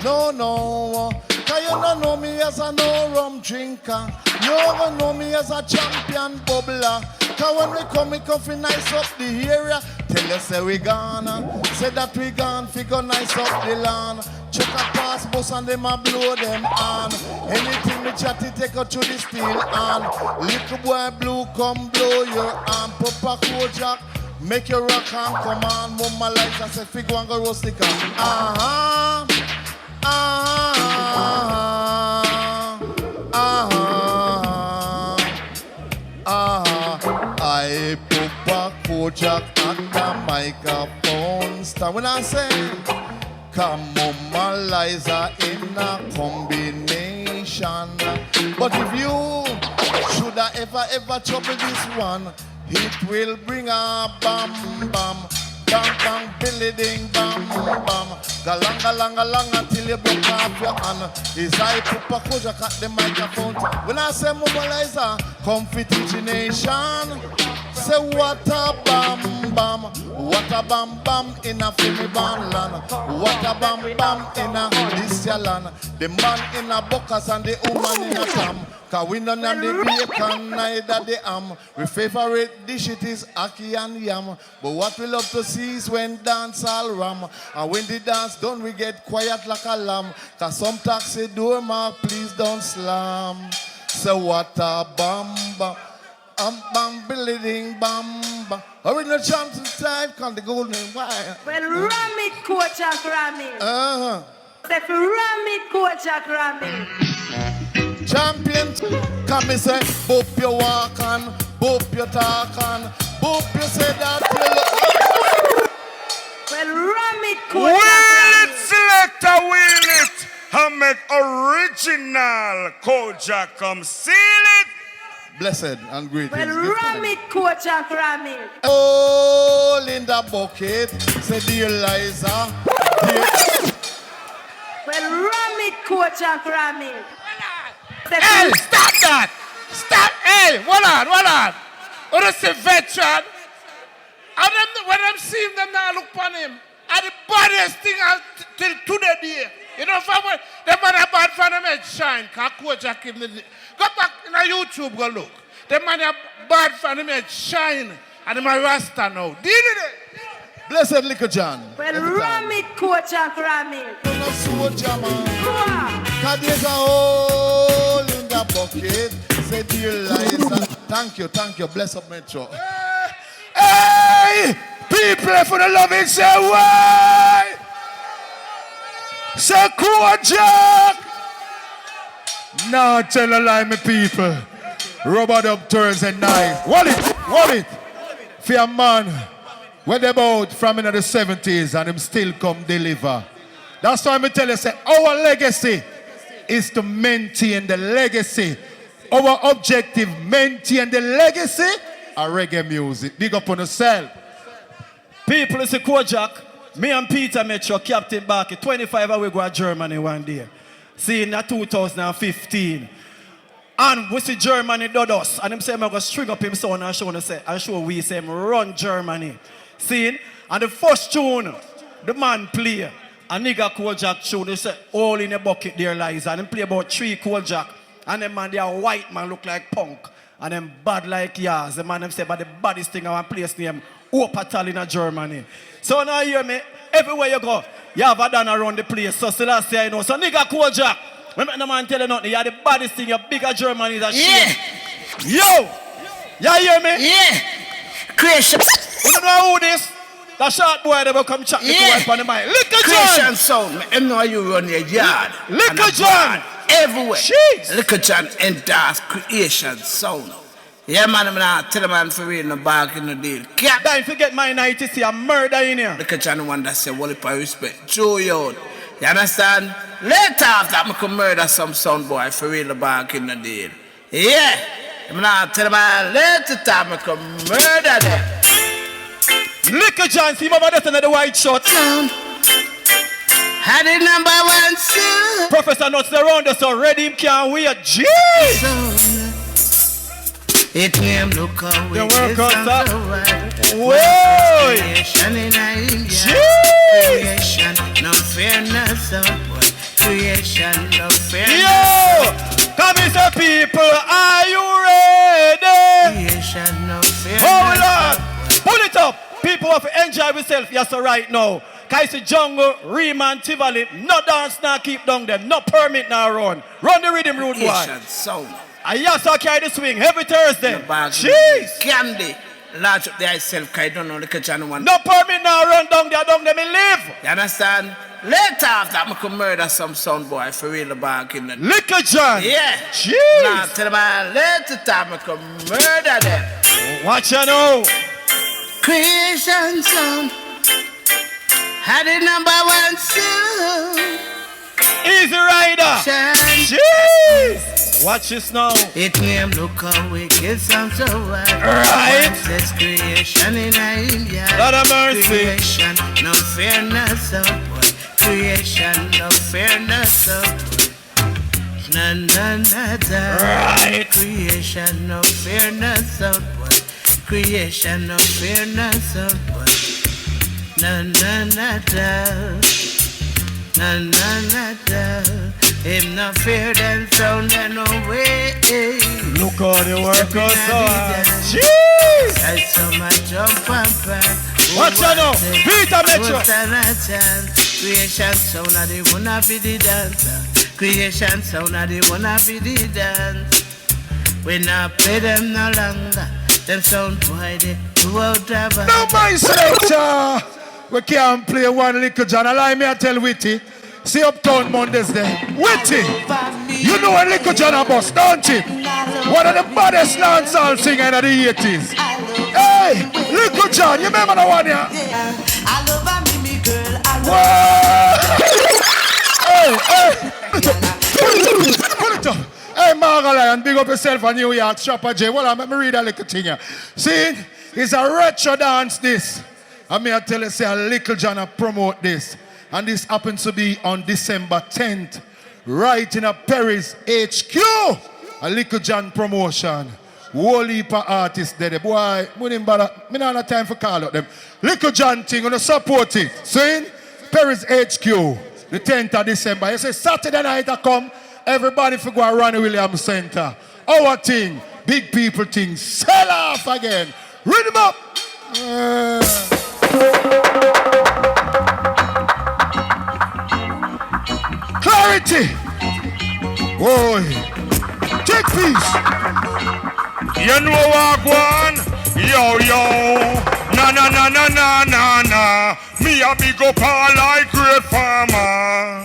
No. Cause you don't know me as a no rum drinker. You don't know me as a champion bubbler. Cause when we come fi nice up the area. Tell us say we gone. Say that we gone, fi go nice up the land. Check a pass bus and them a blow them on. Anything me chatty take her to the steel on. Little boy blue come blow your arm. Papa Kojack, make your rock and come on. Mama like I said, fi go and go roast the can. I Papa Kojack at the microphone stand. When I say come Mama Liza in a combination. But if you should ever trouble this one, it will bring a bam bam. Bang bang, billy ding, bam bam. Galanga until you broke off your hand. Is I Papa Kojack at the microphone. When I say Mama Liza, come fit each nation. Say what a bam bam, what a bam bam in a filmy band land. What a bam bam in a this ya land. The man in a buckers and the woman in a tam. Cause we none of the bacon, neither the ham. We favorite dish it is ackee and yam. But what we love to see is when dancehall ram. And when the dance done, we get quiet like a lamb. Cause some taxi door mark, please don't slam. So what a bam bam. Bam billy ding bam bam. Original champs inside, call the golden wire. Well, ram it, Kojack, ram it. If you ram it, Kojack, ram it. Champion, come and say, boop your walk on, boop your talk on, boop you say that you look. Well, ram it, Kojack. Will it, selector, will it? I make original Kojack come seal it. Blessed and great. Well, ram it, Kojack, ram it. All in the bucket, say dear Liza. Well, ram it, Kojack, ram it. Hey, stop that! Stop! Hey, hold on. What is the veteran? And them, when I'm seeing them now, look upon him. And the baddest thing till today. You know, from when the man are bad for them head shine. Because Kojack him the... Go back in YouTube, go look. The man are bad for them head shine. And them are Rasta now. Deal with it. Blessed Liquor John. Well, ram it, Kojack, ram it. Don't know soldier, man. Go on. Cause there's a hole in the bucket. Say dear Liza. Thank you. Bless up Metro. Hey! People for the love it, say why? Say Kojack! Now tell a lie, me people. Rubber up turns and knife. Wallet. For a man, where they about from in the 70s and him still come deliver. That's why I tell you, say, our legacy is to maintain the legacy. Our objective, maintain the legacy of reggae music. Big up on yourself. People, it's a Kojack. Me and Peter met your captain back in 25 hours ago to Germany one day. See, in 2015. And we see Germany did us. And him say, I'm going to string up him son and show we say him run Germany. See, and the first tune, the man play, a nigga Kojack tune, they say, all in a bucket there lies. And him play about 3 Kojack. And them man, they are white man, look like punk. And them bad like yas. The man them say, but the baddest thing I want place name, Opatal in Germany. So now you hear me, everywhere you go, you have a done around the place. So still I say, I know. So nigga Kojack, when the man tell you nothing, you are the baddest thing, you're bigger Germany than shit. Yo! You hear me? Yeah! Creation. You don't know who this? That short boy that will come chat me to on the mic. Liquor John! Creation sound. I know you run your yard. Liquor John! Everywhere. Jeez! Liquor John and Das Creation sound. Yeah, man, I'm not tell man for real in the bag in the deal. Don't forget my night to see a murder in here. Liquor John one that say, well, if I respect Joe, yo. You understand? Later after, I could murder some sound boy for real in the bag in the deal. Yeah! I'm not tell man later time I could murder them. Liquor John, see my brother in the white shot. Had it #1 soon. Professor Nuts around us already, him can't wait. Jeez! It name look how we work out. Whoa! Creation in India. Creation, no fairness of boy. Creation, no fairness. Yo! Come in, say people, are you ready? Creation, no fairness. Hold on! Pull it up! People have to enjoy yourself, yes, right now. Kaisi Jungle, Riemann, Tivoli, no dance now keep down them, no permit now run. Run the rhythm, rude boy. I yes, I carry the swing every Thursday. Jeez! Candy. Large up there yourself, I don't know, look at John one. No permit now, run down there, down them, live. You understand? Later after, I could murder some sound boy for real back in the... Liquor John! Yeah! Jeez! Now tell them, later time, I could murder them. Watch you know. Creation sound. Had it #1 soon. Easy Rider! Shine. Jeez! Watch this now. It name look how we get some so wide. Right. One says creation in India. Lord of mercy. Creation, no fairness of boy. Creation, no fairness of boy. Right. Creation, no fairness of boy. Creation, no fairness of boy. Him no fear them sound and no way. Look how the work us on. Jeez! I saw my jump and pass. Watch out now. Peter Metro. Creation sound of the wanna be the dancer. Creation sound of the wanna be the dance. We not play them no longer. Them sound boy they go out of. No my selector. We can't play one Liquor John. Allow me to tell Witty. See Uptown Mondays there. Witty! You know a Liquor John a boss, don't you? One of the baddest dancehall singers of the 80s. Hey! Liquor John, you remember the one here? I love a Mimi girl. Hey! Pull it up! Hey, Marga Lion, big up yourself in New York, Shopper J. Well, let me read a little thing here. See, it's a retro dance, this. And me I tell you, say, a Little John promote this. And this happens to be on December 10th, right in a Paris HQ. A Little John promotion. Whole heap of artists there. Boy, me don't have time for call out them. Little John thing, gonna support it. See? Paris HQ, the 10th of December. You say Saturday night I come, everybody for go to Ronnie Williams Center. Our thing, big people thing, sell off again. Read them up. Clarity. Boy. Take peace. You know what one? Yo, yo. Na na na na na na na. Me a big up all like great farmer.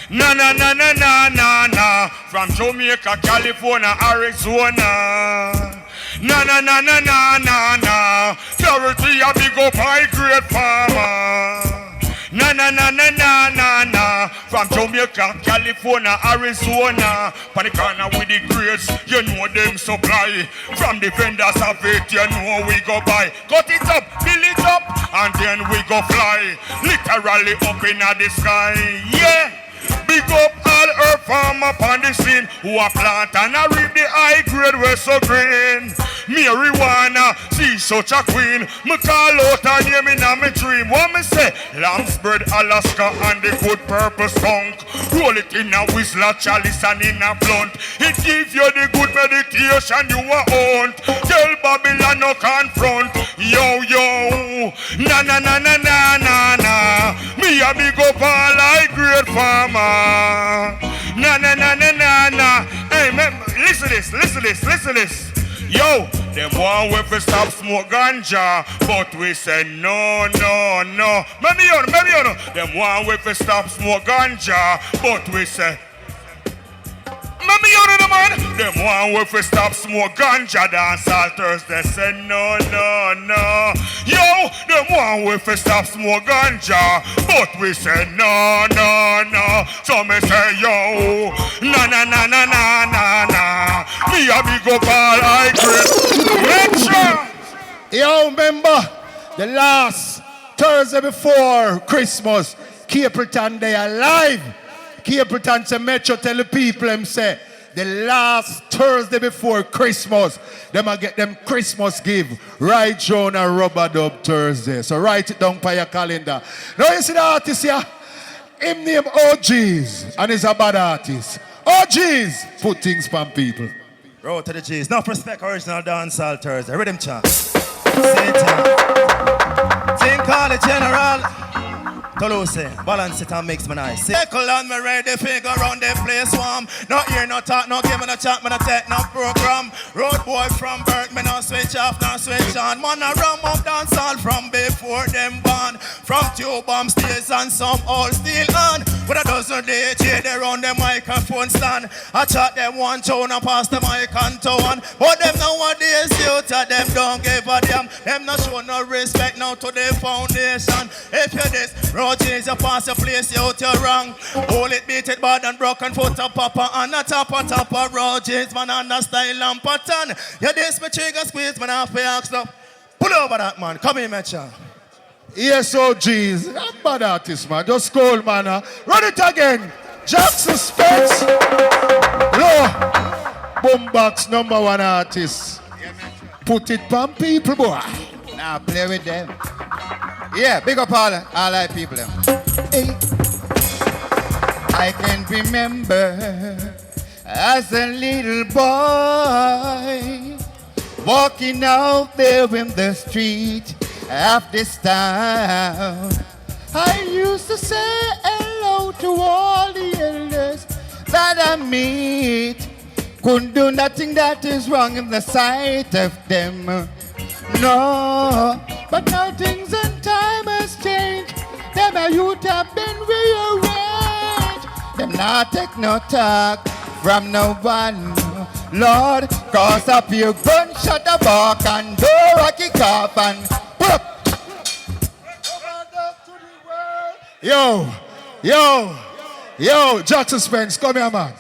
Na na na na na na na. From Jamaica, California, Arizona. Na na na na na na na. Clarity a big up all great farmer. Na na na na na na na. From Jamaica, California, Arizona. Pan the corner with the grades, you know them supply. From the vendors of it, you know we go buy. Cut it up, build it up, and then we go fly. Literally up in the sky, yeah. Big up all earth farm up on the scene who a plant and a reap the high grade where so green. Marijuana, see such a queen. Me call out her name in a me dream. What me say? Lambsbird, Alaska and the good purple skunk. Roll it in a whistler, chalice and in a blunt. It give you the good meditation you want. Tell Babylon no confront. Yo, yo. Na na na na na na na. Me a big up all I great farmer. Na na na na na na. Hey, man, listen to this. Yo, them want we fi stop smoke ganja, but we say no. Maybe you know. Them want we fi stop smoke ganja, but we say. Maybe you know the man. Them want we fi stop smoke ganja. Dancehall Thursday say no. Yo, them want we fi stop smoke ganja, but we say no. So me say yo, na. Me a big up all I grade. Yo, remember the last Thursday before Christmas, Capleton Day alive. Capleton say Metro tell the people them say the last Thursday before Christmas, them a get them Christmas give right John and Rubber Dub Thursday. So write it down for your calendar. Now you see the artist here? Him name Rohgees and he's a bad artist. Rohgees put things from people. Roll to the G's. No respect original dancehall Thursday. Rhythm chant. Thing call it general. Toulouse, balance it and mix me nice. Circle on me ready, figure around the place warm. No hear, no talk, no give me no chat, me no take no program. Road boy from birth, me no switch off, no switch on. Man a ram up dancehall from before them born. From two bomb stays and some all still on. With a dozen DJ, they run the microphone stand. I chat them one tone and pass the mic and tone. But them nowadays, youth them don't give a damn. Them no show no respect now to the foundation. If you this, Rohgees, you pass your place, you're wrong. Hold it, beat it bad and broken foot up, papa, and a top of Rohgees, man, and a style and pattern. You this, me trigger squeeze, man, half pay ask now. Pull over that, man. Come here, Metcha. Yes, Rohgees. I'm bad artist, man. Just call, man. Run it again. Jackson Spence. Low. Boombox #1 artist. Put it on people, boy. Now play with them. Yeah, big up all our people. Hey. I can remember as a little boy walking out there in the street of this town. I used to say hello to all the elders that I meet. Couldn't do nothing that is wrong in the sight of them. No, but now things and time has changed. Them a youth have been rearranged. Them not take no talk from no one. Lord, cause up your gun, shut the bark and door a kick off and pop. Yo, Jackson Spence, come here, man.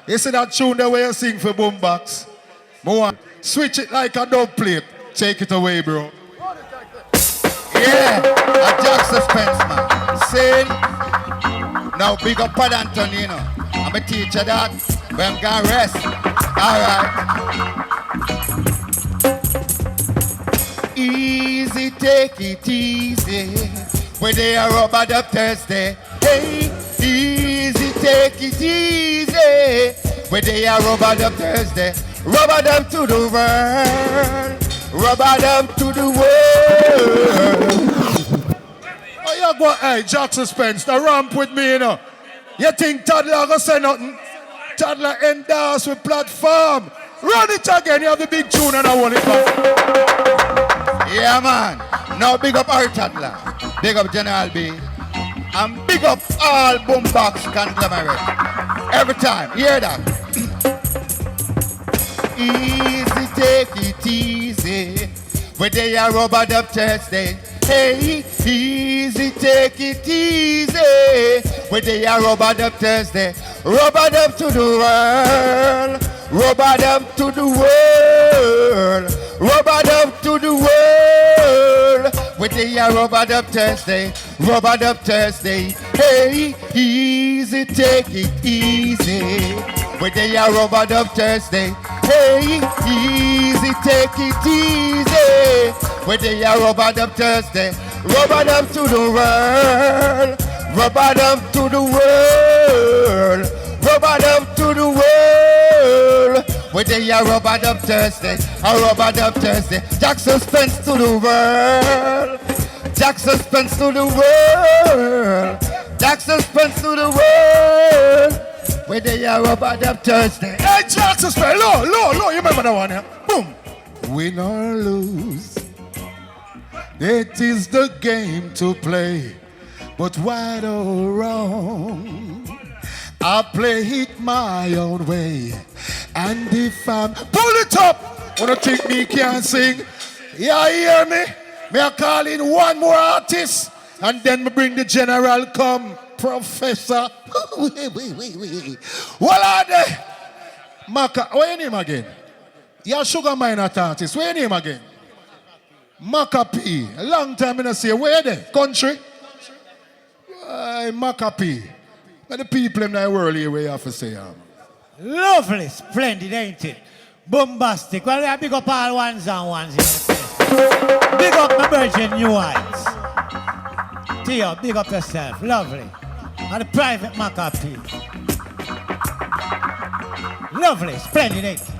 You see that tune the way you sing for boombox? More. Switch it like a dub plate. Take it away, bro. Yeah, a Jack Suspense, man. Sing. Now big up Pad Antonino. I'm a teacher that. When I'm gonna rest. Alright. Easy, take it easy. When they are rubber up Thursday. Hey, easy, take it easy. When they are rubber up Thursday. Rubber them to the world. Rubber them to the world. Oh, you go, hey, Jack Suspense, the ramp with me, you know. You think Toddler gonna say nothing? Toddler endorse with platform. Run it again, you have the big tune and I want it back. Yeah, man. Now big up our Toddler. Big up General B. And big up all boombox conglomerate. Every time, hear that? Easy, take it easy. When they are rubbered up Thursday. Hey, easy, take it easy. When they are rubbered up Thursday. Rubbered up to the world. Rubbered up to the world. Rubbered up to the world. When they are rubbered up Thursday. Rubbered up Thursday. Hey, easy, take it easy. When they are rubbered up Thursday. Hey, easy, take it easy. When they are rubbered up Thursday. Rubbered up to the world. Rubbered up to the world. Rubbered up to the world. When they are rubbered up Thursday. Rubbered up Thursday. Jack Suspense to the world. Jack Suspense to the world. Jack Suspense to the world. When they are rubbered up Thursday. Hey, Jack Suspense, low, you remember that one, yeah? Boom. Win or lose, it is the game to play. But right or wrong, I play it my own way. And if I'm pull it up, wanna think me can't sing? Yeah, hear me? Me I call in one more artist, and then me bring the general come, Professor. What are they? Maka, what's your name again? You're Sugar Minor artist. What's your name again? Maka P. A long time I don't say, where they? Country? Maka P. But the people in the world here, where you have to say, Lovely, splendid, ain't it? Bombastic. Well, we big up all ones and ones in the place. Big up my virgin New Heights. Theo, big up yourself. Lovely. And the private Macapi. Lovely, splendid, ain't it?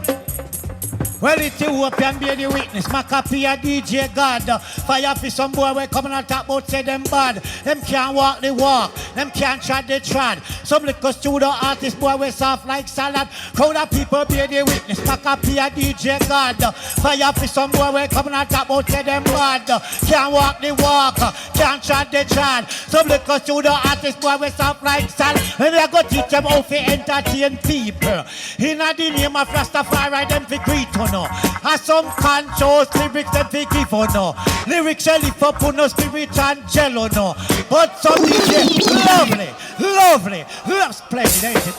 Well, it's you up and be the witness. Macapi a DJ God. Fire for some boy we coming and talk about say them bad. Them can't walk the walk. Them can't trot the trot. Some little studio artist boy we soft like salad. Crowd of people be the witness. Macapi a DJ God. Fire for some boy we coming and talk about say them bad. Can't walk the walk. Can't trot the trot. Some little studio artist boy we soft like salad. And they go teach them how to entertain people. In the name of Rastafari, them fi greet on. And some conscious lyrics them fi give on no. Lyrics you lift up on no spirit and jello no. But some DJ, lovely, splendid, ain't it?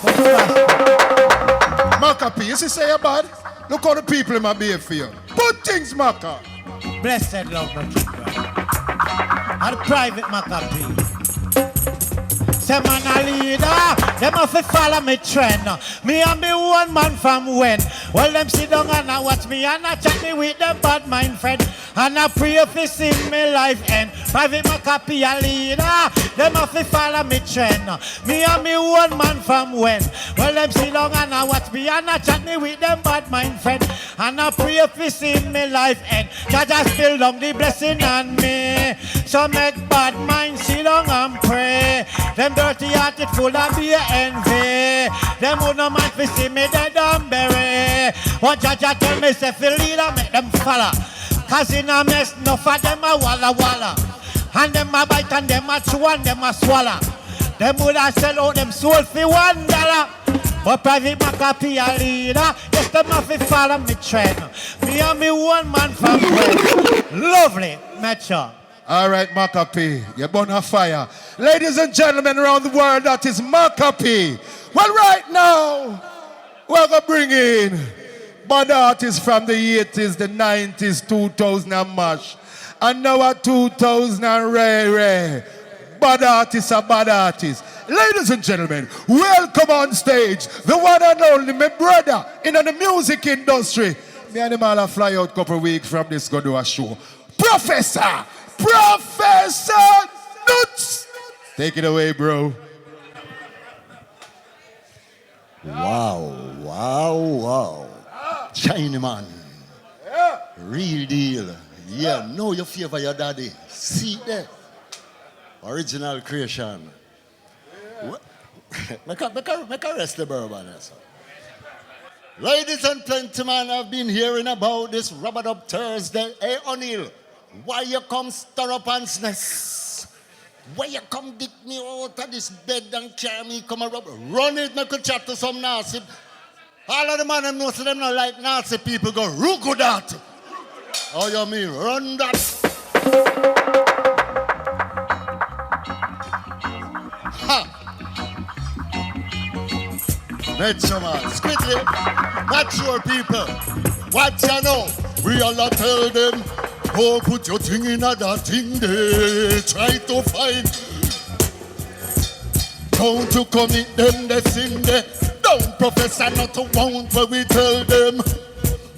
Macapi, you see say you bad? Look how the people in my behave for you. Good things, Maca. Blessed love, my king, and the private Macapi. Say man a leader, them have to follow me trend. Me and me one man from when. Well, them sit down and I watch me and I chat me with them bad mind friend. And I pray for see me life end. Private Macapi a leader, them have to follow me trend. Me and me one man from when. Well, them sit down and I watch me and I chat me with them bad mind friend. And I pray for see me life end. God just spill down the blessing on me. So make bad mind sit down and pray. Them dirty hearted full of beer envy. Them who no man fi see me dead and bury. What Jaja tell me say fi leader make them follow. Cause in a mess enough of them a walla. And them a bite and them a chew and them a swallow. Them would a sell out them soul fi $1. But private Macapi a leader. Yes, them a fi follow me trend. Me and me one man from Brent. Lovely, Metro. All right, Macapi, you're born on fire. Ladies and gentlemen around the world, that is Macapi. Well, right now, We're going to bring in bad artists from the 80s, the 90s, 2000 and mash. And now at 2000 and ray. Bad artists are bad artists. Ladies and gentlemen, welcome on stage the one and only my brother in the music industry. Me and him all fly out a couple weeks from this go do a show. Professor Nuts. Take it away, bro. Wow. China man. Real deal. Yeah, know your favor your daddy. See there. Original creation. Make a rest the bourbon. Ladies and gentlemen, I've been hearing about this Rubber Up Thursday. Hey, O'Neill, why you come stir up ants nest? Why you come dig me out of this bed and carry me come rub? Run it, make a chat to some nasty. All of the man them know so them not like nasty people go ruku that. Oh, you mean run that? Ha! Metro man, Squiddly, mature people. What you know? We all tell them, oh, put your thing in that thing there. Try to find. Don't you commit them the sin there. Don't professor not to want where we tell them.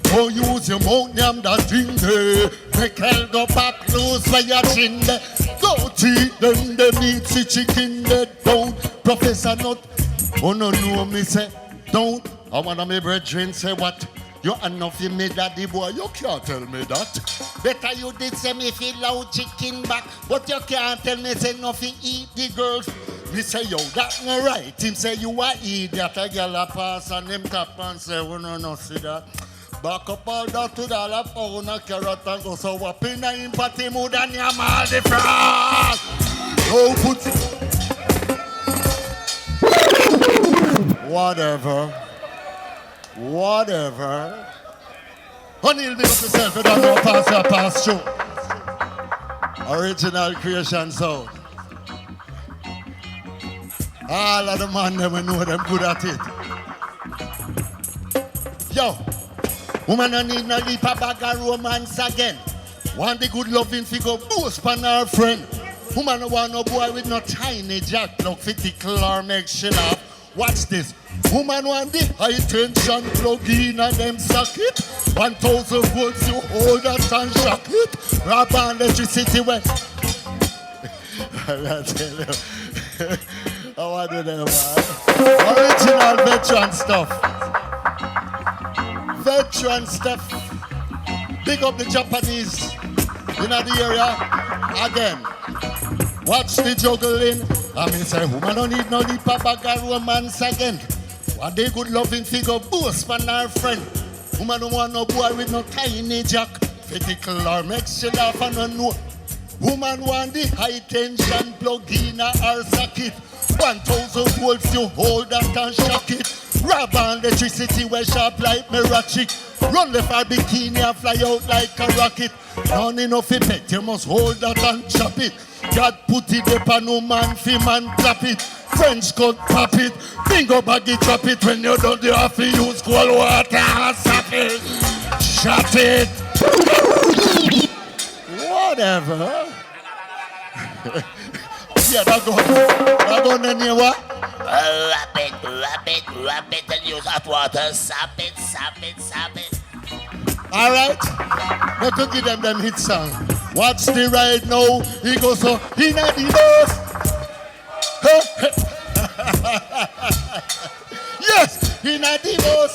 Don't use your mouth, yam that thing there. Make hell go back loose where your chin there. Go eat them, the meat, see chicken there. Don't professor not. Oh no, me say, don't. I wanna my brethren say what? You enough you made daddy boy, you can't tell me that. Better you did say me feel loud chicken back, but you can't tell me say nothing eat the girls. Me say yo, that not right. Him say you a idiot, a girl a pass and him tap and say, we no see that. Back up all that to the phone a carrot and go so up in a him party mood and yam all the frog. Don't put Whatever. O'Neill, big up yourself, you don't know pass through. Original creation sound. All of the man them we know them good at it. Yo, woman don't need no leap a bag of romance again. Want the good loving figure boost pan her friend. Woman don't want no boy with no tiny jack look fit tickle or make she laugh. Watch this. Woman want the high tension plug in and them socket. 1,000 volts you hold that and shock it. Rub on electricity when. I tell you. I want to do that, man. Original veteran stuff. Big up the Japanese in the area again. Watch the juggling. I mean say woman don't need no leap a bag of romance again. What they good loving figure boast man her friend. Woman don't want no boy with no tiny jack. Fetical or make she laugh and no know. Woman want the high tension plug in her socket. 1,000 volts you hold that and shock it. Rub on electricity where sharp like mirror chick. Run the far bikini and fly out like a rocket. None enough effect, you must hold that and chop it. God put it up and no man fi man clap it. French cut pop it. Bingo baggy drop it. When you done you have to use cold water and sap it. Shut it. Whatever. Yeah, that go in here what? Wrap it and use hot water. Sap it. All right, let me give them hit song. Watch the ride now. He goes so in the bus. Yes, in the bus.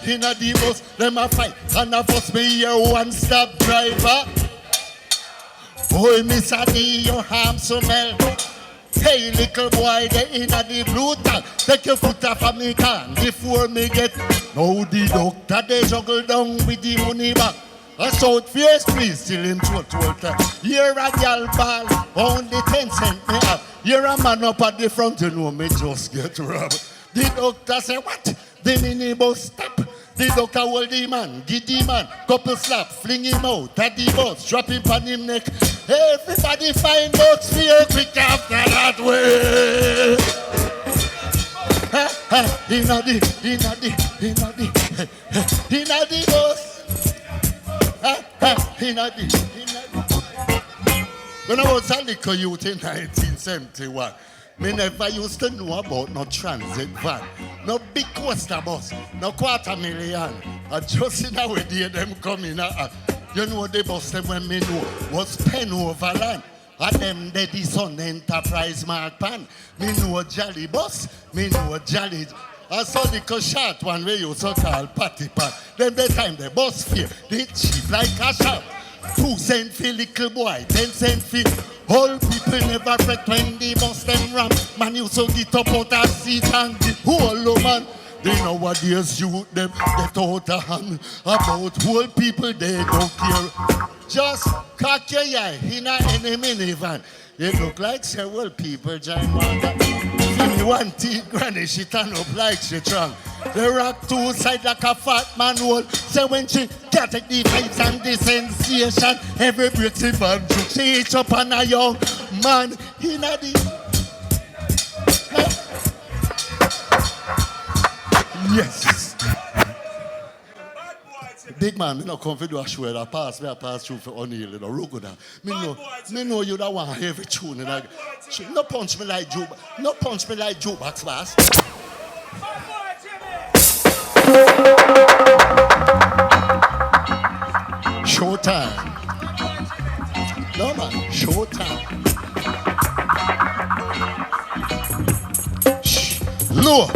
In the bus, them a fight and a fuss me here one-stop driver. Boy, Miss Adi, your arm smell. Hey, little boy, they in the blue tag. Take your foot off of me can before me get. Now the doctor, they juggle down with the money back. A short face, please, still him throat. You're a gal ball, only 10 cents me up. You're a man up at the front, you know me just get robbed. The doctor say, what? The minibus stop. The doctor hold the man, give the man, couple slap, fling him out at the bus, drop him on him neck. Everybody find box fear quick after that way. When I was a little youth in 1971, me never used to know about no transit van, no big coaster bus, no $250,000. I just in our day them coming you know the bus them when me know was pen over land. And them daddy son enterprise mark pan. Me know jolly bus, me know jolly. I saw the short one where you so call patty pan. Then the time the bus fare, they cheap like a shop. 2 cents for little boy, 10 cents for all people never fret when the bus them ram. Man you so get up out of seat and the whole man. They nowadays you them get out of hand. About whole people they don't care. Just cock your eye in any minivan. It look like several people join one. Feel one teeth granny, she turn up like she drunk. They rock 2 sides like a fat man roll. So when she get the vibes and the sensation, every pretty man she eats up on a young man. In the yes. Big man, me no come for do a show that pass through for O'Neill in a Rohgees. Me know you that want every tune and I no punch me like jukebox fast. Showtime. No man, showtime. Shh. No.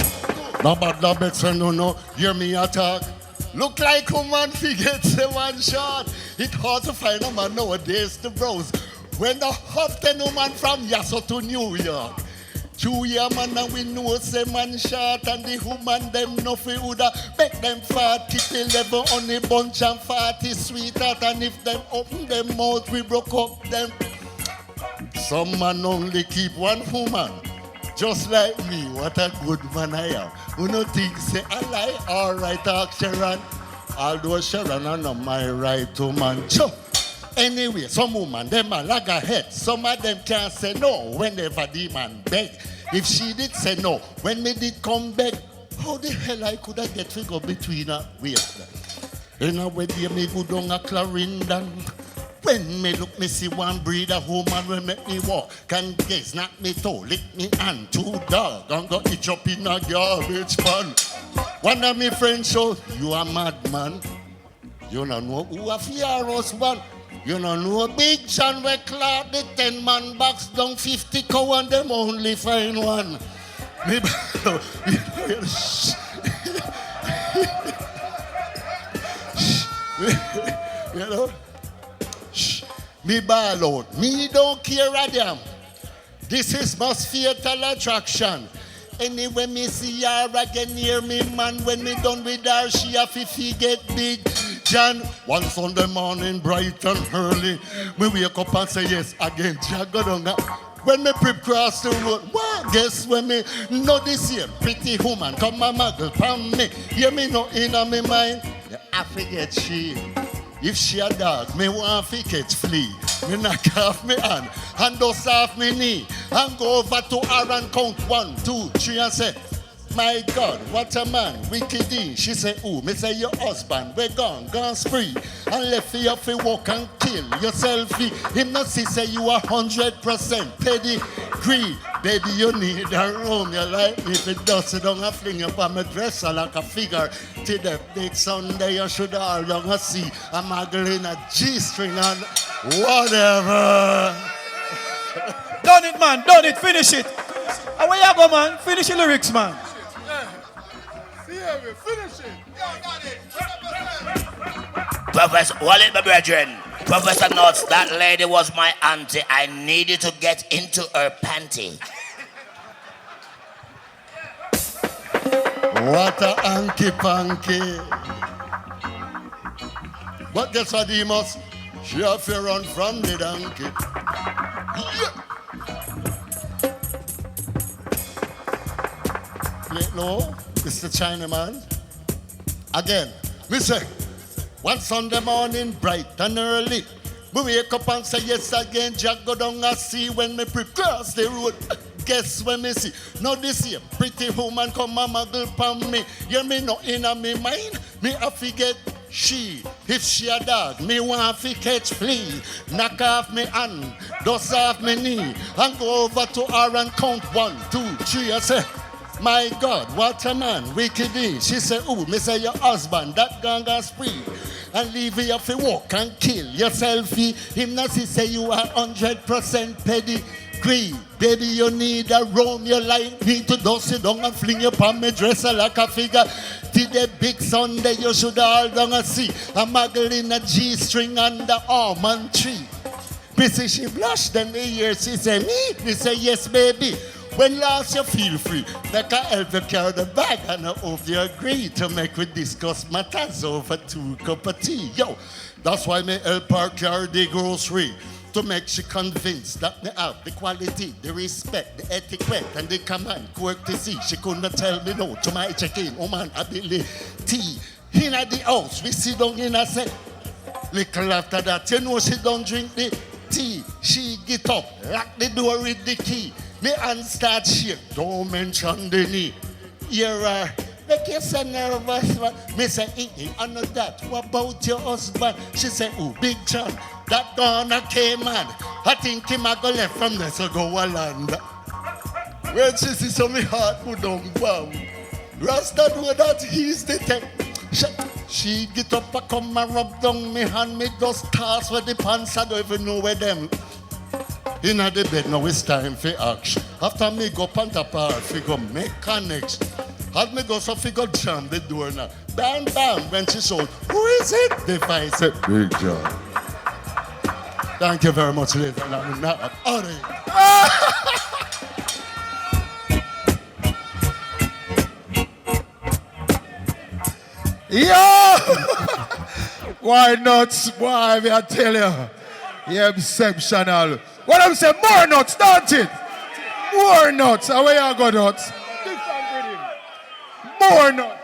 No bad no better no. Hear me attack. Look like a man forgets a one shot. It's hard to find a man nowadays to browse. When the hot ten woman from Yasso to New York. 2 year man and we know say man shot and the woman them no fi woulda make them fat. Keep 11 on the bunch and 40 sweetheart and if them open them mouth we broke up them. Some man only keep one woman. Just like me, what a good man I am. Who no think say I lie, alright talk Sharon. Although Sharon are not my right to man. Sure. Anyway, some woman, them a lag ahead. Some of them can't say no whenever the man beg. If she did say no, when me did come back, how the hell I could have get figure between her waist? In a way, me go down a Clarendon. When me look, me see one breed a woman will make me walk. Can guess not me toe, lick me hand, 2 dog, and go itch up in a garbage pan. One of me friends show, you a madman. You don't know who a fear husband. You don't know Big John we clap the 10-man box down 50 cow and them only find one. Me you know? Me ball out. Me don't care a damn. This is my fatal attraction. Anyway, me see her again near me, man. When me done with her, she have to get big. John, one Sunday morning, bright and early, me wake up and say yes again. Jah go down. When me prep cross the road, what? Guess when me know this here pretty woman come a muggle from me. Hear me no in a me mind. I forget she. If she a dog, me want to catch flea. Me knock off me hand and dust off me knee and go over to her and count 1, 2, 3 and say, my God, what a man, wicked in. She say, ooh, me say your husband, we gone spree. And left you off to walk and kill yourself. Him not see say you 100% pedigree. Baby, you need a room. You like me if it does, you don't fling up on my dresser like a figure. Till the big Sunday, you should all young see a muggle in a G-string and whatever. Done it, man. Done it. Finish it. And where you go, man? Finish the lyrics, man. Finish it. Professor, Wallet, my brethren. Professor Nuts, that lady was my auntie. I needed to get into her panty. What a hanky-panky. But guess what, Demas? She have to run from the donkey. Yeah. No, it's the Chinaman. Again, me say, one Sunday morning, bright and early, we wake up and say yes again. Jack go down and see when me cross the road. guess when me see. Now this here, pretty woman come and muggle pon me. Hear me no inna me mind. Me a forget she. If she a dog, me want fi catch flea. Knock off me hand, dust off me knee, and go over to her and count 1, 2, 3. I say, my God, what a man, wicked is. She say, ooh, me say your husband, that ganga spree. And leave you fi walk and kill yourself. Him not see say you are 100% pedigree. Baby, you need a roam, you like need to dust it down and fling your palm me dresser like a figure. Till the big Sunday, you should all down and see a muggle in a G-string under almond tree. Me say she blush, then me hear she say me. Me say yes, baby. When last you feel free, like I help you carry the bag, and I hope you agree to make we discuss matters over 2 cup of tea. Yo, that's why me help her carry the grocery, to make she convinced that me have the quality, the respect, the etiquette, and the command courtesy. She couldn't tell me no to my check-in woman ability. In at the house, we sit down in a set. Little after that, you know she don't drink the tea. She get up, lock the door with the key. Me hand start shake, don't mention the knee. Here make you so nervous, man. Me say, I know that. What about your husband? She say, oh, Big John, that gonna came man. I think him a go left from there, so go a land. When she see so me heart would don't bomb. Rasta know that he's the tech. She get up and come and rub down me hand, me just toss with the pants, I don't even know where them. In the bed, now it's time for action. After me go pan top her, figure make connection. As me go so figure jam the door now. Bam bam, when she showed, who is it? The vice said, Big John. Thank you very much, ladies and gentlemen. Now, Yo! Why not? Why, I tell you? You're exceptional. What I'm saying, more nuts, don't it? More nuts. Where you go, nuts? More nuts.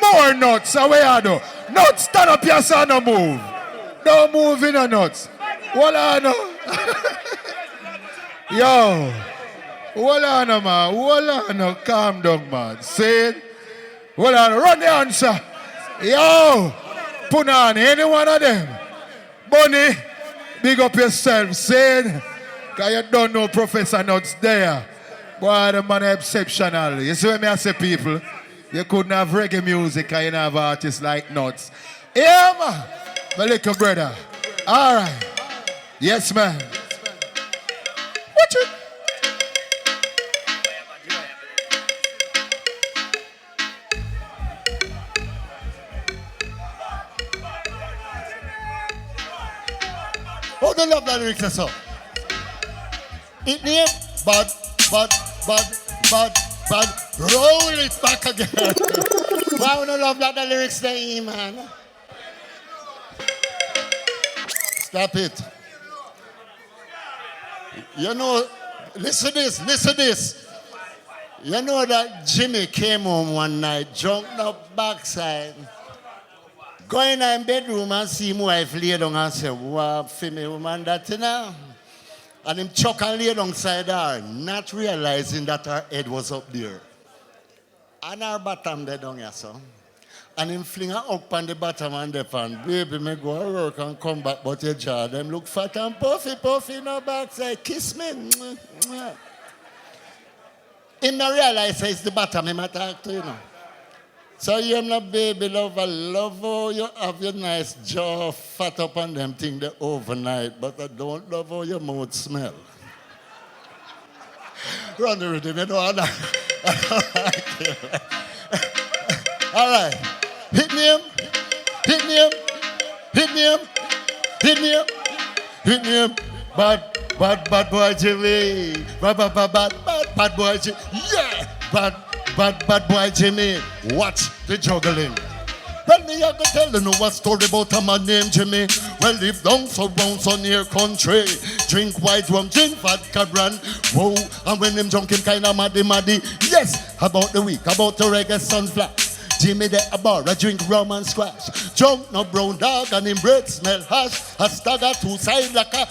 More nuts. Where you do? Nuts, stand up your son and move. Don't move in a nuts. Hold on. Yo. Hold on, man. Hold on. Calm down, man. Say it. Hold on. Run the answer. Yo. Put on any one of them. Bunny. Big up yourself, saying, because you don't know Professor Nuts there. Boy, the man is exceptional. You see what I say, people? You couldn't have reggae music and you don't have artists like Nuts. Yeah, man. My little brother. All right. Yes, man. Watch it. Oh, they love that lyrics so. It name bad. Roll it back again. Why would I love that the lyrics there, man? Stop it. You know, listen to this. You know that Jimmy came home one night, jumped up backside. Go in my bedroom and see my wife lay down and say, what for me woman that you know? And him chuck and lay down side her, not realizing that her head was up there. And her bottom there down here, so. And him fling her up on the bottom and the fan. Baby, me go to work and come back, but your jaw, them look fat and puffy, no backside. Kiss me. Him not realize it's the bottom him attack to, you know. So you're not baby lover, love how you have your nice jaw fat up on them thing the overnight, but I don't love how your mouth smell. Run the rhythm, you know, I don't like it. All right. Hit me him. Bad boy Jimmy. Bad boy Jimmy. Yeah. Bad boy Jimmy, watch the juggling. Well, me I go tell you a story about a man named Jimmy. Well, live down so round so near country. Drink white rum, drink vodka brand. Whoa, and when him drunk him kinda maddy. Yes, about the week, about the reggae sunflash. Jimmy there a bar, I drink rum and squash. Drunk no brown dog and him breath smell hash. A stagger two side like a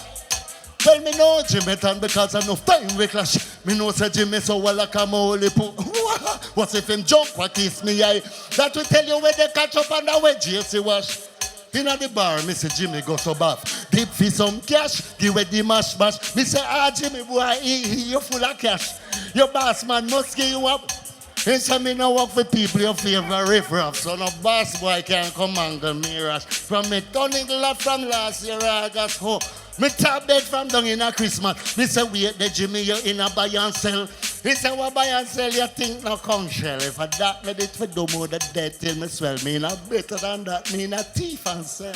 Well, me know Jimmy Tan because enough time we clash. Me know say Jimmy so well like a molly poo. What if him jump what kiss me eye? That will tell you where they catch up and where JC wash. In the bar, me say Jimmy go so bath. Deep for some cash, give away the mash. Me say, Jimmy boy, you full of cash. Your boss man must give you up. And so me no work for people you favor riff-raff. So no boss boy can come and go me rush. From me turning lot from last year August ho. Me top bed from down in a Christmas. Me say wait the Jimmy you in a buy and sell. He say what buy and sell you think no come shell. If I that let it for do more the dead till me swell. Me not better than that. Me not thief and sell.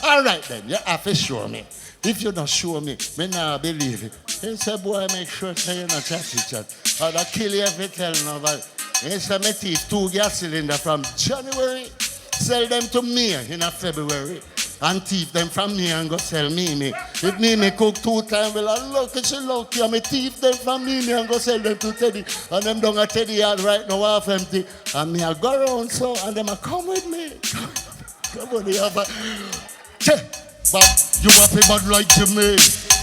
Alright then, you have to show me. If you don't show me, me not believe it. He say, boy, make sure say you not chat. I'll kill you if you tell nobody. He say, me thief 2 gas cylinders from January. Sell them to me in a February. And thief them from me and go sell me. If me cook 2 times, well, I lucky she lucky. And me thief them from me and go sell them to Teddy. And them down at Teddy yard right now half empty. And me I go around so, and them a come with me. Come on, the other. Che, but you happy bad like Jimmy.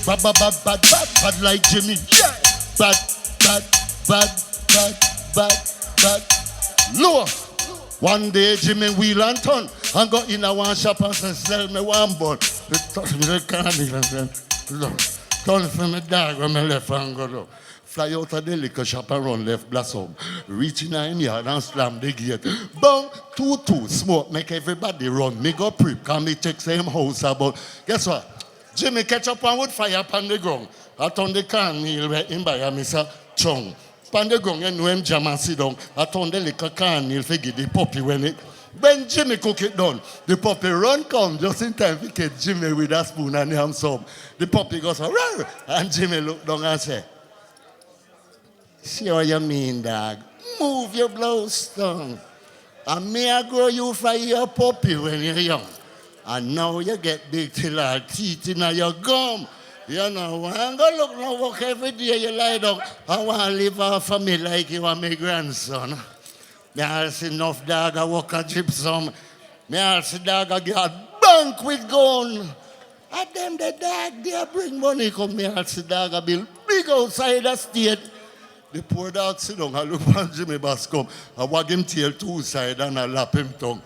Bad like Jimmy. Yeah. Bad. Low. One day Jimmy wheel and turn and go in a one shop and say, sell me one bun. He touch me the candle and then, look, turn for me dog when me left and go look. Fly out of the liquor shop and run left blossom. Reach in a yard and slam the gate. Bang, 2-2, smoke, make everybody run. Me go prep, can me check same house about. Guess what? Jimmy catch up and wood fire upon the ground. I turn the cornmeal where him by and Mr. Chung. Upon the ground, you know him jam and sit down. I turn the liquor cornmeal for give the puppy when Jimmy cook it done, the puppy run come just in time to get Jimmy with a spoon and ham some. The puppy goes, rawr, and Jimmy look down and say, see what you mean, dog? Move your blouse down. And me I grow you for your puppy when you're young. And now you get big till our teeth in your gum. You know, I'm going to look no work every day you lie down. I want to live off of me like you are my grandson. Me I see enough dog I walk a gypsum. Me I see dog I get bank with gun. And then the dog they bring money come. Me I see dog I build big outside the state. The poor dog sit down and look at Jimmy Bass come. I wag him tail 2 sides and I lap him tongue.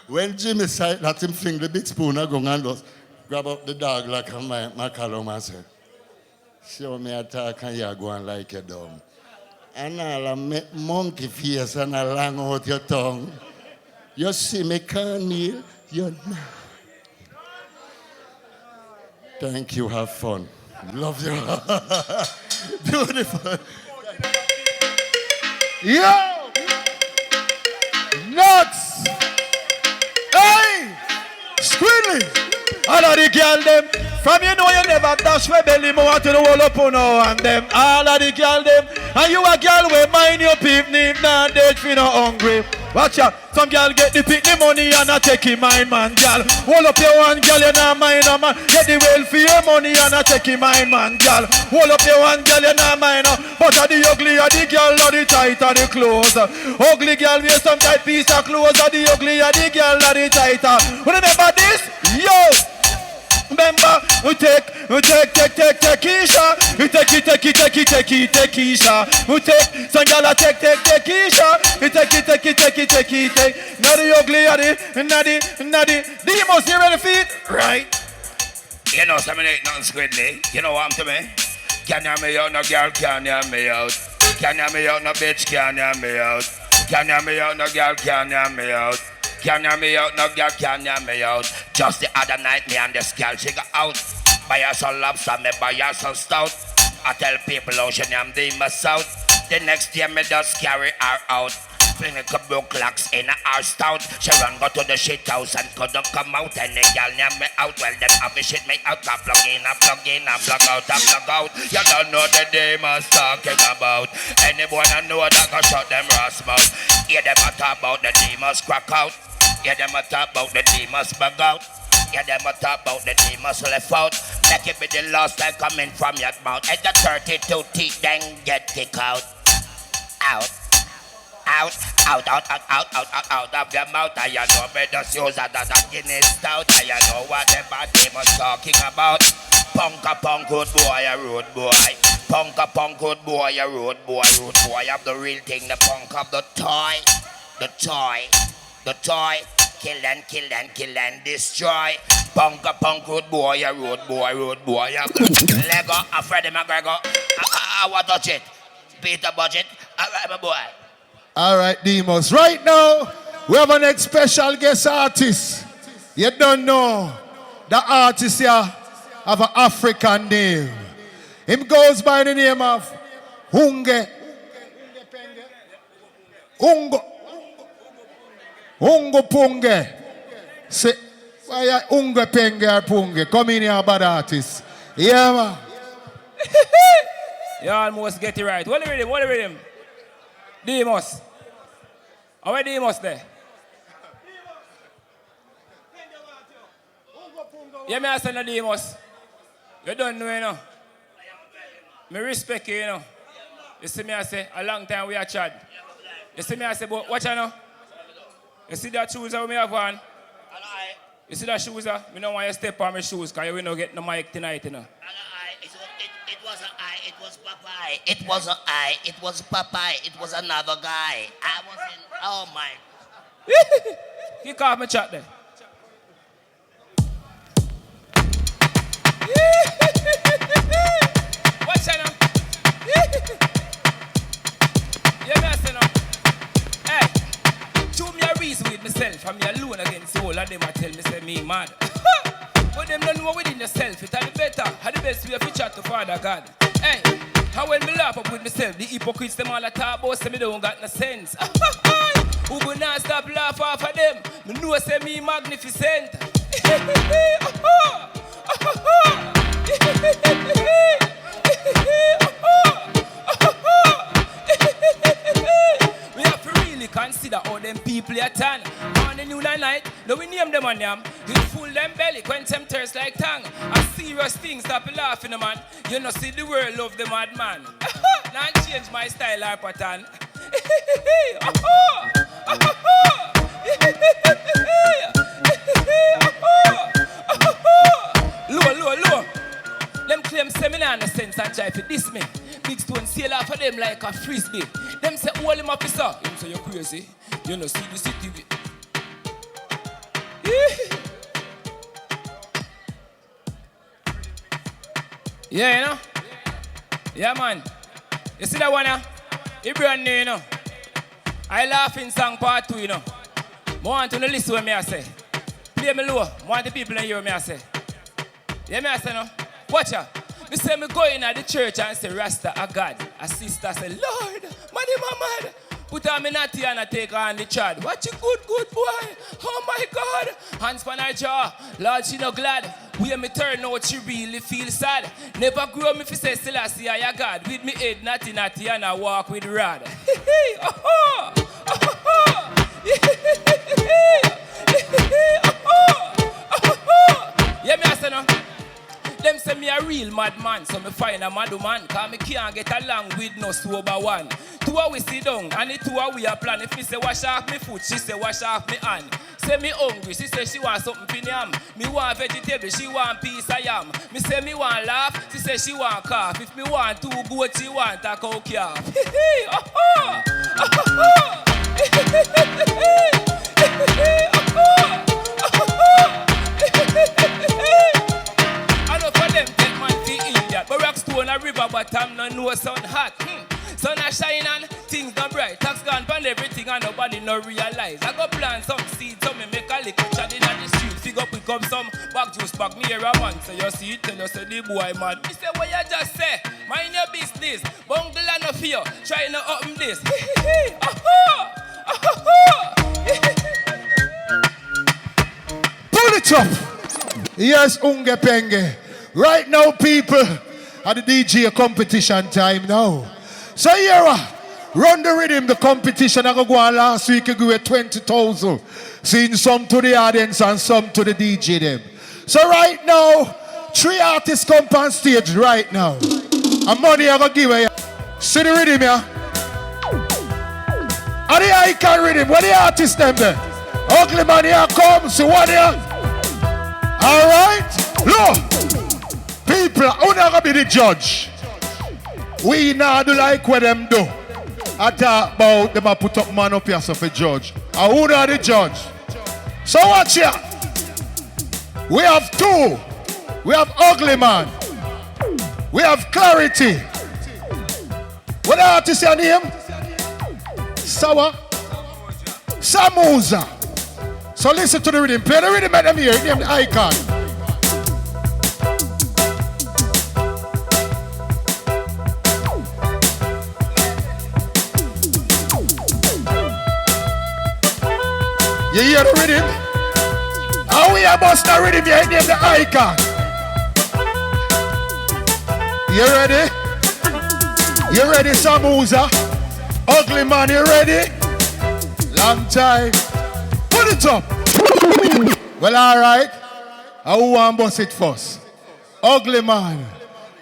When Jimmy sight that him fling the big spoon I go and just grab up the dog like a my column and say, show me a talk and you go and like you dumb. And I'll make monkey face and I'll lang out your tongue. You see me can't kneel, you're not. Thank you, have fun. Love you. Beautiful. Yo! Nuts! Hey! Squiddly! All of the girl them, from you know you never dash my belly, more to the wall up on and them. All of the girl them, and you a girl we mind your peep, need not dead fi no hungry. Watch out, some girl get the pick the money and a take him mind man, girl. Hold up your one girl, you not mind a man. Get the welfare money and a take him mind man, girl. Hold up your one girl, you not mind a. But a the ugly a the girl, or the tight or the clothes. Ugly girl wear some tight piece of clothes, or the ugly a the girl, or the tighter. Remember this? Yo! Remember, we take Keisha. We take Keisha. We take some gyal take Keisha. We take. Now the ugly, now the demons here on the feet, right? You know, something ain't nothing Squiddly. You know what I'm to me? Can you hear me out? No girl can you hear me out. Can you hear me out? No bitch can you hear me out. Can you hear me out? No girl can you hear me out. Can you hear me out? No girl can you hear me out. Just the other night, me and this girl, she got out. Buy her some lobster, me buy her some stout. I tell people how she am the mess out. The next year, me just carry her out. Fling a couple clocks in her stout. She run go to the shit house and couldn't come out. And the girl near me out. Well, them have a shit me out. I plug in, plug out. You don't know the demons talking about. Anyone I know that can shut them Ross mouth. Hear them a talk about the demons crack out. Hear them a talk about the demons bug out. Hear them a talk about the demons left out. Make it be the last time coming from your mouth. And the 32 teeth then get kicked out. Out. out of your mouth. I know me just use that Guinness stout. I know what the body was talking about. Punk good boy, a road boy. Punk good boy, a road boy. Road boy of the real thing, the punk of the toy. The toy. Kill and destroy. Punk good boy, a road boy of the Lego, a Freddie McGregor. I want to touch it. Peter Budget, alright, my boy. All right, Demos. Right now, we have a next special guest artist. You don't know. The artist here have an African name. Him goes by the name of Ungo Punge. Say, why are Ungo Penge or Punge? Come in here, bad artist. Yeah, man. You almost get it right. What the rhythm? Demos. How are Demos there? Yeah, me I say no Demos. You don't know, you know. Me respect you, you know. You see me I say, a long time we are chat. You see me I say, but watch out now. You see that shoes that we have on? You see that shoes that? We don't want you to step on my shoes because we don't get no mic tonight, you know. It wasn't I, it was Popeye. It wasn't I, it was Popeye. It was another guy. I wasn't, oh my. Kick off my chat there. Watch out now. Yeah, me I say now. Hey, show me a reason with myself. I'm alone against the whole of them. I tell me say me mad. But them don't know within yourself. It's the better, how the best way of chat to Father God. Hey, how when me laugh up with myself, the hypocrites them all a talk about say me don't got no sense. Who gonna stop laugh off of them? Me know say me magnificent. We have to really consider all them people you turn. Morning, noon and night, now we name them on them. You fool them belly, quench them thirst like tongue. A serious thing, stop laughing, man. You know see the world love the madman. Now change my style or pattern. Low. Them claim seminar in a sense and try to diss me. Big stone sail off of them like a frisbee. Them say hold him up, sir. Him say you're crazy. You know see the city. Yeah, you know? Yeah, man. You see that one, It brand new, you know? I laughing song part 2, you know? I want to listen to what I say. Play me low. I want the people to hear what I say. Yeah, me I say, no? Watch out. Me say me go in at the church and say Rasta a God. A sister say, Lord, mad. Put on me natty and I take on the chad. Watch you good boy. Oh my God. Hands on her jaw. Lord, she no glad. When me turn out, she really feel sad. Never grow me if you say Selassie I God. With me head natty and I walk with rod. Yeah, me I say no. Them say me a real madman, so me find a mad man. Cause me can't get along with no sober one. Two a we sit down, and the two a we a plan. If me say wash off me foot, she say wash off me hand. Say me hungry, she say she want something for yam. Me want vegetable, she want piece of yam. Me say me want laugh, she say she want cough. If me want two goats, she want a cow calf. I know for them take man to India, but Rockstone a river, but I'm no sun hot. Sun a shine and things not bright. Tax gone pan everything and nobody no realize. I go plant some seeds, so me make a little chat in the street. Figure pick up some back juice back me here a man. So you see it, tell you say the boy mad. Me say what you just say, mind your business. Bungle and no fear, try no open this. Pull it up. Yes, Unge Penge. Right now, people, at the DJ competition time now. So here, run the rhythm, the competition. I go on last week, I give it 20,000. Seeing some to the audience and some to the DJ them. So right now, 3 artists come on stage right now. And money I go give you. See the rhythm, yeah? And the icon rhythm, what the artist them there? Ugly man here come, see what here? Alright? Look, people, who not gonna be the judge? We now do like what them do. I talk about them a put up man up here so for judge. And who are the judge? So watch here. We have two. We have ugly man. We have clarity. What the artist your name? Sawa? Samuza. So listen to the rhythm. Play the rhythm, let them hear it. Name the icon. You hear the rhythm? How we are bust the rhythm? You name the icon. You ready? You ready, Samuza? Ugly man, you ready? Long time. Put it up. Well, all right. I want to bust it first. Ugly man.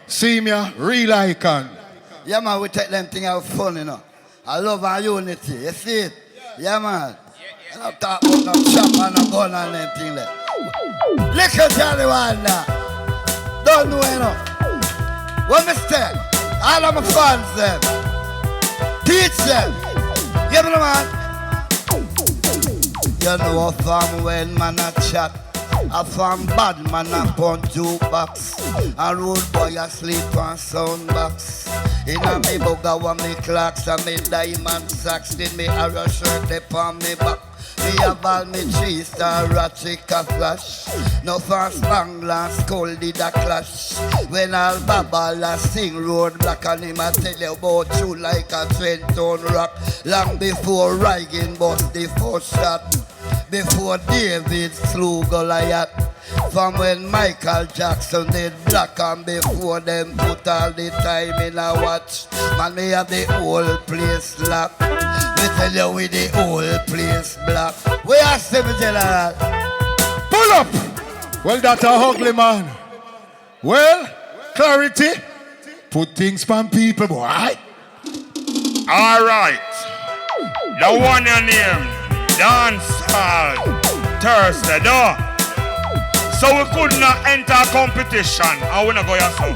See me, real icon. Yeah, man, we take them things out fun, you know. I love our unity. You see it? Yeah, man. I don't talk about no chop and no gun and them things there. Look at everyone now. Don't know enough. One mistake. All of my fans, them. Teach them. Give me the man. You know a farm when man a chat. A farm bad man a punch jukebox. A road boy a sleep on soundbox. In a me bugger with me clocks and me diamond socks. Then me arrow shirt up on me back. Me have all me 3-star ratchet a flash. No fast bangla skull did a clash. When all babala sing road black and him a tell you about you like a 20-ton rock. Long before Reagan bust the first shot. Before David slew Goliath. From when Michael Jackson did black and before them put all the time in a watch. Man, me have the whole place locked. Me tell you with the whole place black. We are semi-general. Pull up. Well, that's a ugly man. Well, clarity. Put things from people, boy. All right. The one your name, Dancehall Thursday, though. So we could not enter competition. I wanna go here so.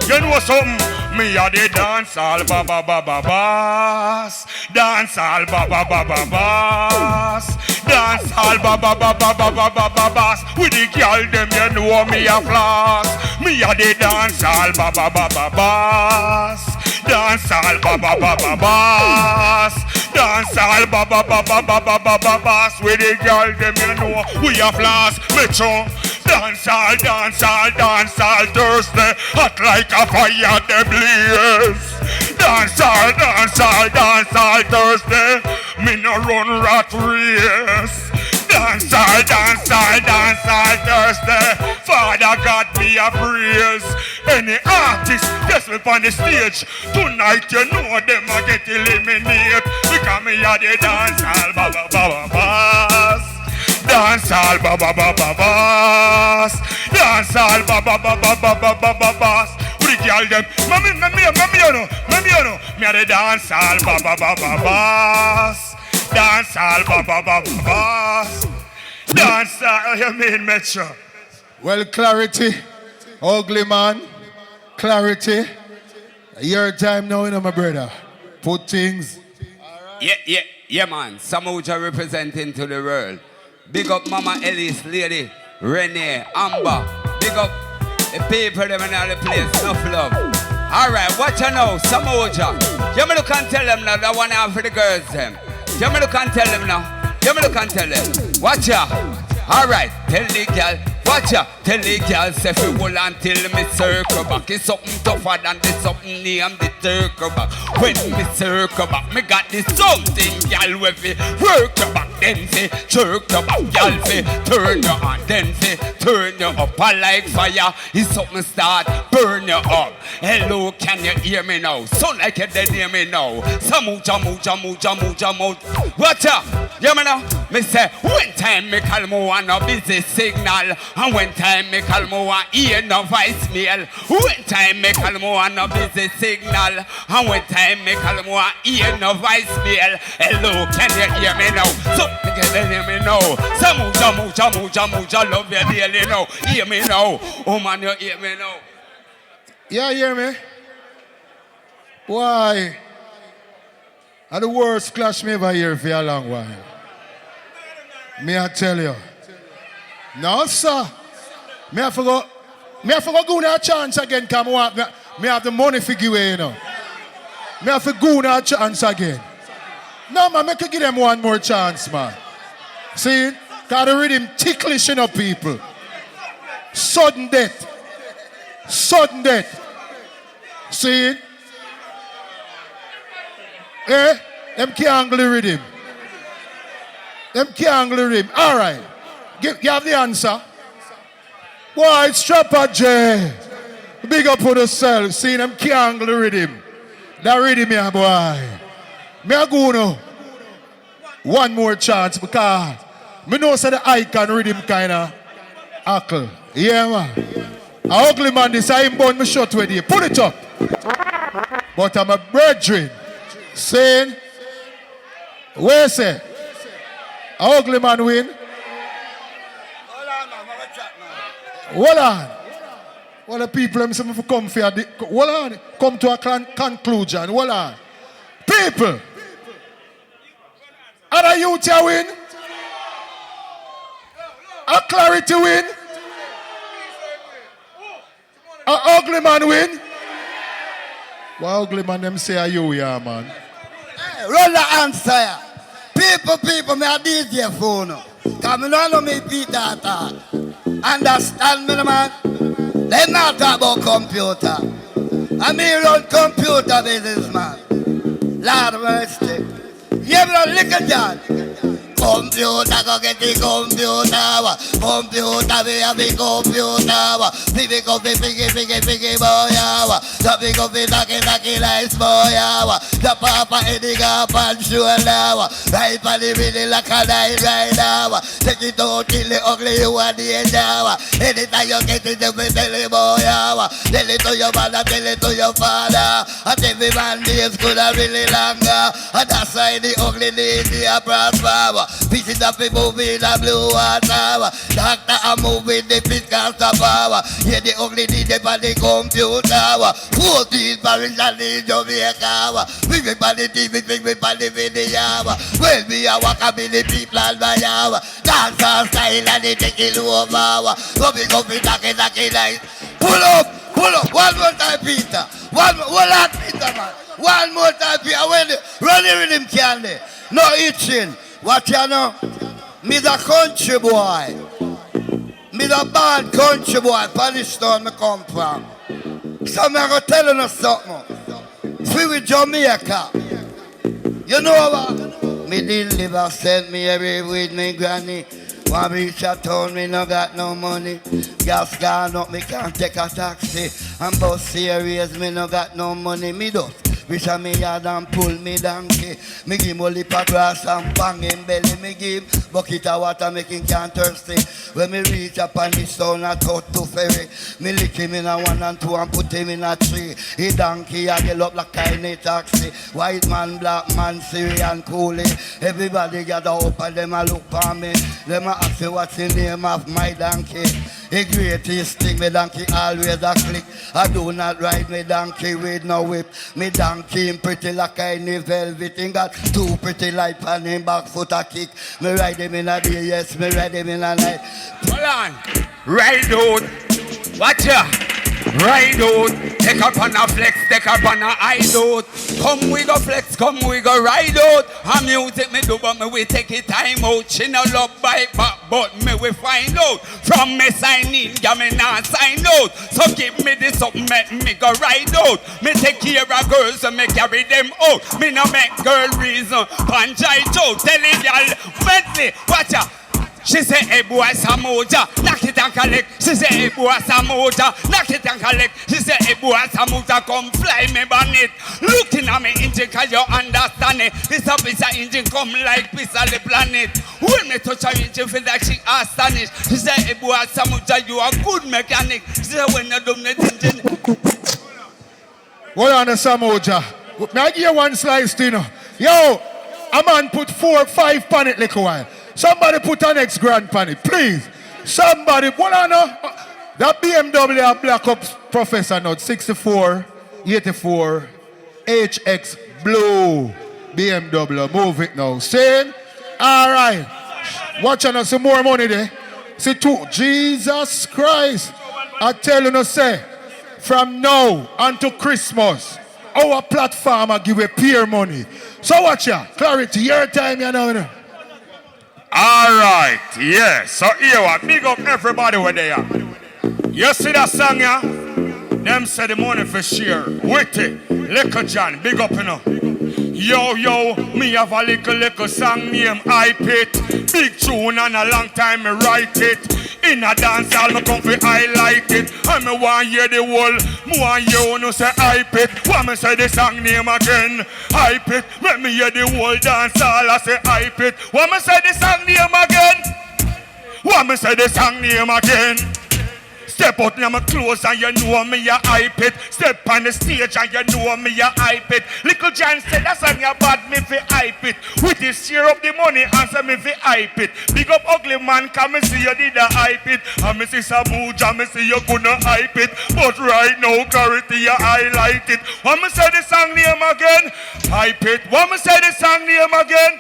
You know something? Me a the dancehall ba ba ba ba bass. Dancehall ba ba ba ba bass. Dancehall ba ba ba ba ba ba ba ba bass. With the girl them you know me a floss. Me a the dancehall ba ba ba ba bass. Dancehall ba ba ba ba bass. Dancehall ba ba ba ba ba ba ba ba bass. With the girl them you know we a floss. Metro. Dancehall, dancehall, dancehall Thursday, hot like a fire they blaze. Dancehall, dancehall, dancehall Thursday, me no run rat race. Dancehall, dancehall, dancehall Thursday, Father got me a praise. Any artist just up on the stage tonight, you know them a get eliminated because me a the dancehall, ba ba ba ba bass. Dancehall ba ba ba ba bass. Dancehall ba ba ba ba ba ba ba ba bass. With the girl them, me you know, me a the dancehall ba ba ba ba bass. Dancehall ba ba ba ba bass. Dancehall, you mean Metro? Well, clarity, ugly man, clarity. Your time now, you know, my brother. Put things. Yeah, man. Samoja representing to the world. Big up Mama Ellis, Lady, Renee, Amber. Big up the people them in all the place. Enough love. Alright, watch you now, Samoja. You me look and tell them now, that one out for the girls them. You me look and tell them now. You me look and tell them. Watch ya. Alright, tell the girl. Watch ya. Tell the girl, say fi hold until me circle back. It's something tougher than this something name the circle back. When me circle back, me got this something, girl, we fi work your back. Then fi jerk your back, girl, fi turn you on. Then fi turn you up like fire. It's something start burn you up. Hello, can you hear me now? Sound like you dead hear me now. Samuja, muja, muja, muja, muja. Watch ya. You know, me say, when time me call me one a busy signal, and when time me call me one ear no voicemail. When time me call me one a busy signal, and when time me call me one ear no voicemail. Hello, can you hear me now? So, can you hear me now? So, muja, love you dearly now. Hear me now. Oh man, you hear me now? Yeah, hear me? Why? And the worst clash me ever hear for a long while. Me I tell you. No, sir. Me I forgot go a chance again, come on. Me have the money for give away, you know. Me have to go a chance again. No, man, me could give them one more chance, man. See? Because the rhythm ticklish, you know, people. Sudden death. Sudden death. See? Eh? Them can't angle the rhythm. Them can't angle the rhythm. All right. You have the answer. Boy, it's Trapper J. Big up for the cell. See, them can't angle the rhythm. That rhythm, yeah, boy. Me a go now. One more chance because me know say the icon rhythm kind of hackle. Yeah, man. A ugly man, this I ain't born me shot with you. Put it up. But I'm a brethren. Saying, where say? A ugly man win. Hold on. Well, the people them say me come for hold on. Come to a conclusion. Hold on. People. Are the youth here win? A clarity win? A ugly man win? What ugly man them say are you, yeah, man? Hey, run the answer. People, me a DJ phone. Because me don't know me beat that talk. Understand me, man? They not talk about computer. I mean run computer business, man. Lord mercy. You ever know liquor John? Computer, go get the computer. Computer, we have the computer. Big up the piggy boy. The big up the lucky lights boy. The papa heading up and shoulder. Right on the middle like a night right now. Take it out till the ugly you are the end now. Anytime you get it, you tell him boy. Tell it to your mother, tell it to your father. And every man days could have really longer. And that's why the ugly needs the prosper. Pieces of the movie in the blue water. Doctor a moving the physical power. Yeah, the ugly DJ on the computer. 14 parish and in Jamaica. Big me on the TV, big me on the video. Well, me a walk up in the people and my hour. Dancehall style and they take it over. Go big up in the night. Pull up. One more time, Peter. One more Peter, man. One more time, Peter. Run the rhythm candy. No itching. What you know? Me the country boy. Me the bad country boy. Palestine me come from. So me go tell you something. Free with Jamaica. You know what? Me deliver sent me every with me granny. One reach a town, me no got no money. Gas gone up, me can't take a taxi. And bus serious, me no got no money. Me do. Wish a me yard and pull me donkey. Me give him a lip of grass and bang him belly. Me give bucket of water make him can't thirsty. When me reach up on the stone I thought to ferry. Me lick him in a 1 and 2 and put him in a 3. He donkey I get up like tiny taxi. White man, black man, Syrian coolie. Everybody gather up and them a look for me. Them a ask me what's the name of my donkey. The greatest thing, me donkey always a click. I do not ride me donkey with no whip. Me donkey him pretty like any velvet. He got 2 pretty light on him back foot a kick. Me ride him in a day, yes, me ride him in a night. Hold on. Ride out. Watch ya. Ride out. Take up on a flex, take up on a hide out. Come we go flex, come we go ride out. A music me do, but me we take it time out. She no love bite back, but me we find out. From me sign in, yeah me not sign out. So give me this up, make me go ride out. Me take care of girls and me carry them out. Me no make girl reason, punch I out. Tell it y'all, Bentley, watch ya. She say, hey boy, Samoja, knock it and collect. She say, hey boy, Samoja, knock it and collect. She say, hey boy, Samoja, come fly me bonnet. Looking at me engine, cause you understand it. This a piece of engine come like piece of the planet. When me touch her engine, feel like she astonished. She say, hey boy, Samoja, you are good mechanic. She say, when you do the engine. Hold on, Samoja. May I give you one slice, you know? Yo, a man put 4 or 5 pan it like a while. Somebody put an X grand pan it, please. Somebody, hold on, that BMW Black Ops Professor note 64, 84, HX Blue BMW. Move it now. Saying, all right. Watching us some more money there. See, two, Jesus Christ. I tell you, no, say, from now until Christmas, our platform will give a peer money. So watch ya. Clarity, your time, you know. All right, yeah. So here what, big up everybody where they are. You see that song, yeah? Them say the money for share. Witty, Liquor John, big up, you know. Yo, yo, me have a little song named I Pit. Big tune and a long time me write it. In a dance hall, me come fi highlight it. And me want hear the whole, me want you no say I Pit. Want me say the song name again? I Pit. Let me hear the whole dance hall, I say I Pit. Want me say the song name again? Want me say the song name again? Step out near my clothes and you know me a hype it. Step on the stage and you know me a hype it. Little John said that song you bad me fi hype it. With this share up the money answer me fi hype it. Big up ugly man come me see you did a hype it. And me see Samuja me see you gonna hype it. But right now Clarity you highlight it. Want me say the song name again? Hype it. Want me say the song name again?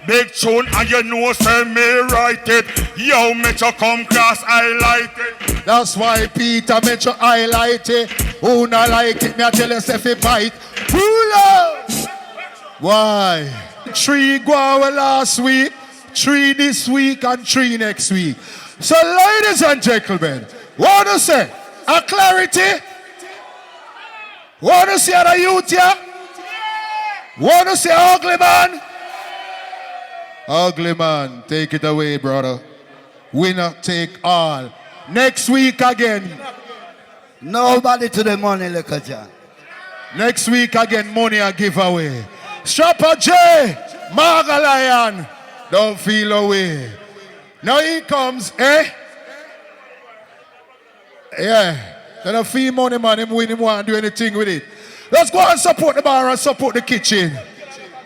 Big tune and you know say me write it. Yo, make you come cross highlight it. That's why Peter make you highlight it. Who not like it, me I tell you if it bite. Why? 3 go away last week, 3 this week and 3 next week. So ladies and gentlemen, what do you say? A Clarity? What do you say the youth here? What do you say ugly man? Ugly man, take it away, brother. Winner take all. Next week again. Nobody to the money, look at you. Next week again, money a giveaway. Strapper J, Margalion, don't feel away. Now he comes, eh? Yeah. Then a fee money man, him win, him want to do anything with it. Let's go and support the bar and support the kitchen.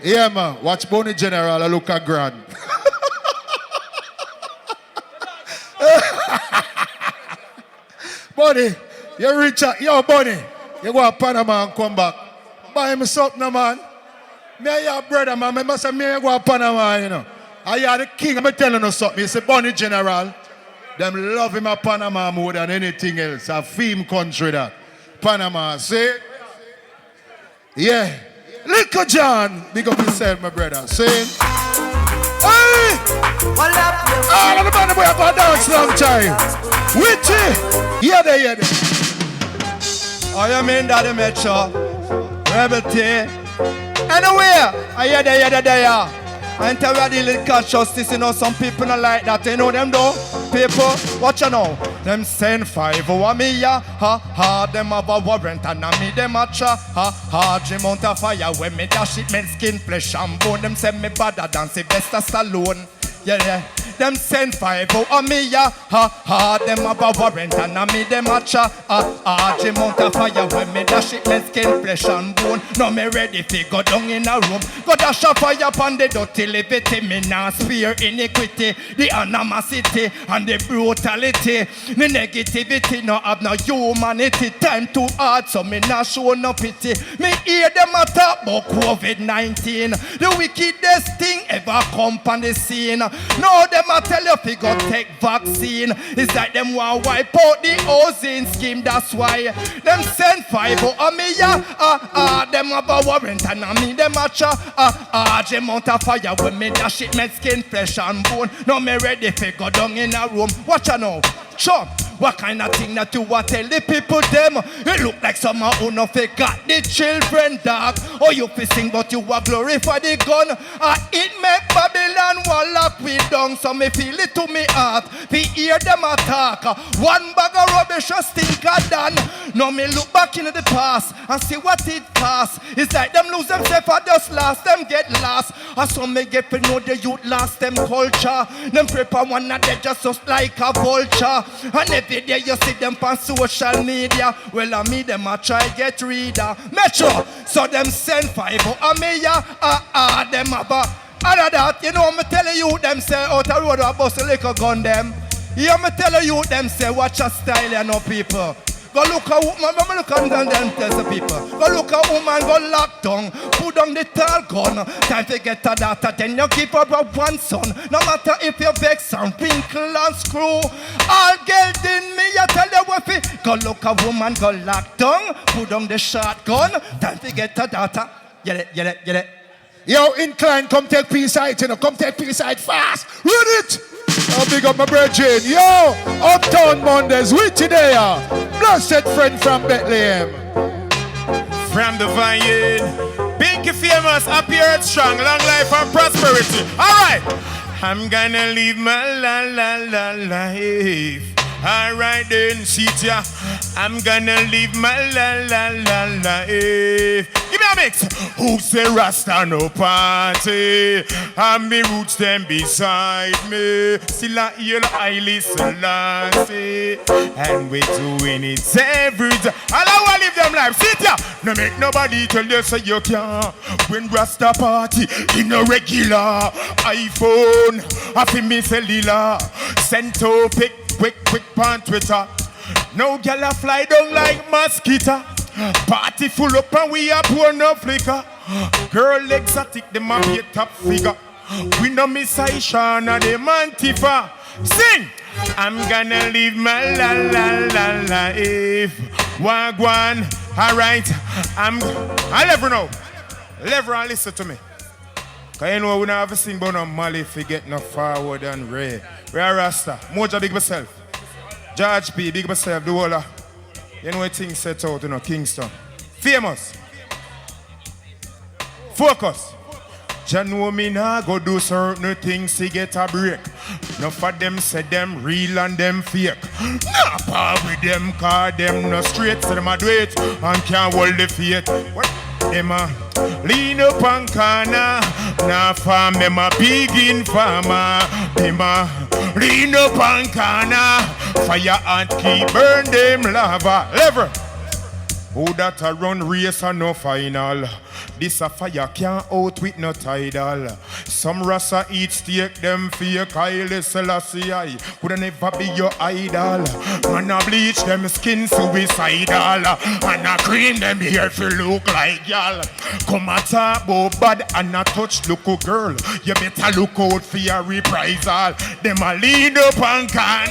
Yeah, man. Watch Bonnie General, I look at grand. Bonnie, you reach out. Yo, Bonnie, you go to Panama and come back. Buy me something, man. Me and your brother, man. I must say, me go to Panama, you know. I are the king. I'm telling you something. It's a Bonnie General. Them love him at Panama more than anything else. A theme country that. Panama, see? Yeah. Little John, big up yourself, my brother. Saying, hey! All of the man we have a dance long time. Witty! Hear they, hear they. I am in Daddy Metro. Rebel T. Anywhere, I hear they, there. I tell you the little consciousness, you know, some people not like that. You know them though? People, watch you know. Them send 5 over me, yeah. Ha, ha, them have a warrant and me them a cha. Ha, ha, Jim mount a fire when me dash it, men skin, flesh and bone. Them send me badder than Sylvester Stallone. Yeah, yeah. Them send 5 over me, yeah. Ha, ha, them have a warrant and me them a cha. Ha, ha, Jim mount a fire when me dash it, men skin, flesh and bone. Now me ready to go down in a room. Go dash a fire upon the dirty liberty. Me nah spare iniquity, the animosity and the brutality. The negativity no have no humanity. Time too hard so me nah show no pity. Me hear them a talk about COVID-19, the wickedest thing ever come on the scene. Now them a tell you if you go take vaccine. It's like them want wipe out the ozone scheme. That's why them send 5 on me, yeah. Them have a warrant and me them a cha. Jim mount a fire when me dash it, me skin, flesh and bone. Now me ready to go down in a room. Watch ya now. Chop. What kind of thing that you want tell the people them? It look like someone who no fake got the children dog. Or you fi sing but you a glorify the gun. It make Babylon wall lock we down. So me feel it to me heart. We hear them attack. One bag of rubbish just think I done. Now me look back into the past and see what it costs. It's like them lose themselves or just lost them get lost. Or some me get to know the youth lost them culture. Them prepare one and they just like a vulture. And every day you see them on social media. Well I me them a try get reader. Metro, so them send 5 a me ya. Them have a other that, you know me tell you them say out the road a bust a little gun them. Yeah me tell you them say watch a style you know people. Go look a woman, look at them tell the people. Go look a woman, go lock down, put down the tall gun. Time to get a daughter, then you give her one son. No matter if you vex and wrinkle and screw. All girls in me, I tell you what it. Go look a woman, go lock down, put down the shotgun. Time to get a daughter. Get it. Yo, Incline, come take peace out, you know. Come take peace out fast. Run it! I'll big up my brethren. Yo, Uptown Mondays, with you there. Blessed friend from Bethlehem. From the Vineyard, Pinky famous, happy earth strong, long life and prosperity. Alright, I'm gonna live my life. Alright then, sit ya. I'm gonna live my life. Give me a mix. Who say Rasta no party? And me roots them beside me. Still a hear I listen Lassie. And we doing it every day. I wanna live them life. Sit ya. No make nobody tell you so you can't. When Rasta party in a regular iPhone, I feel me cellular. Send to pick. Quick on Twitter. No gal a fly down like mosquito. Party full up and we a pour no flicker. Girl exotic, them a be a top figure. We no miss Aisha na them Antifa. Sing! I'm gonna live my life. Wagwan, alright. I'll never know. Never listen to me. Cause you know we don't have to sing about no Mali if you get no forward and Ray. We are Rasta. Moja big myself. George P. big myself. The whole you know what things set out in Kingston. Famous. Focus. Jah know me nah go do certain things to get a break. Enough of them say them real and them fake. Nah part with them cause them no straight. So them a do it and can't hold the faith. What? Them a lean up and corner. Nah farm them a big in farmer. Them a lean up and corner. Fire and keep burn them lava. Lever. Who that a run race and no final? This a fire can't out with no tidal. Some rasa eat steak, them fake Haile Selassie I could never be your idol. Man a bleach them skin suicidal. And a cream them hair fi look like y'all. Come a talk about bad and a touch look girl. You better look out for your reprisal. Them a lean up and can.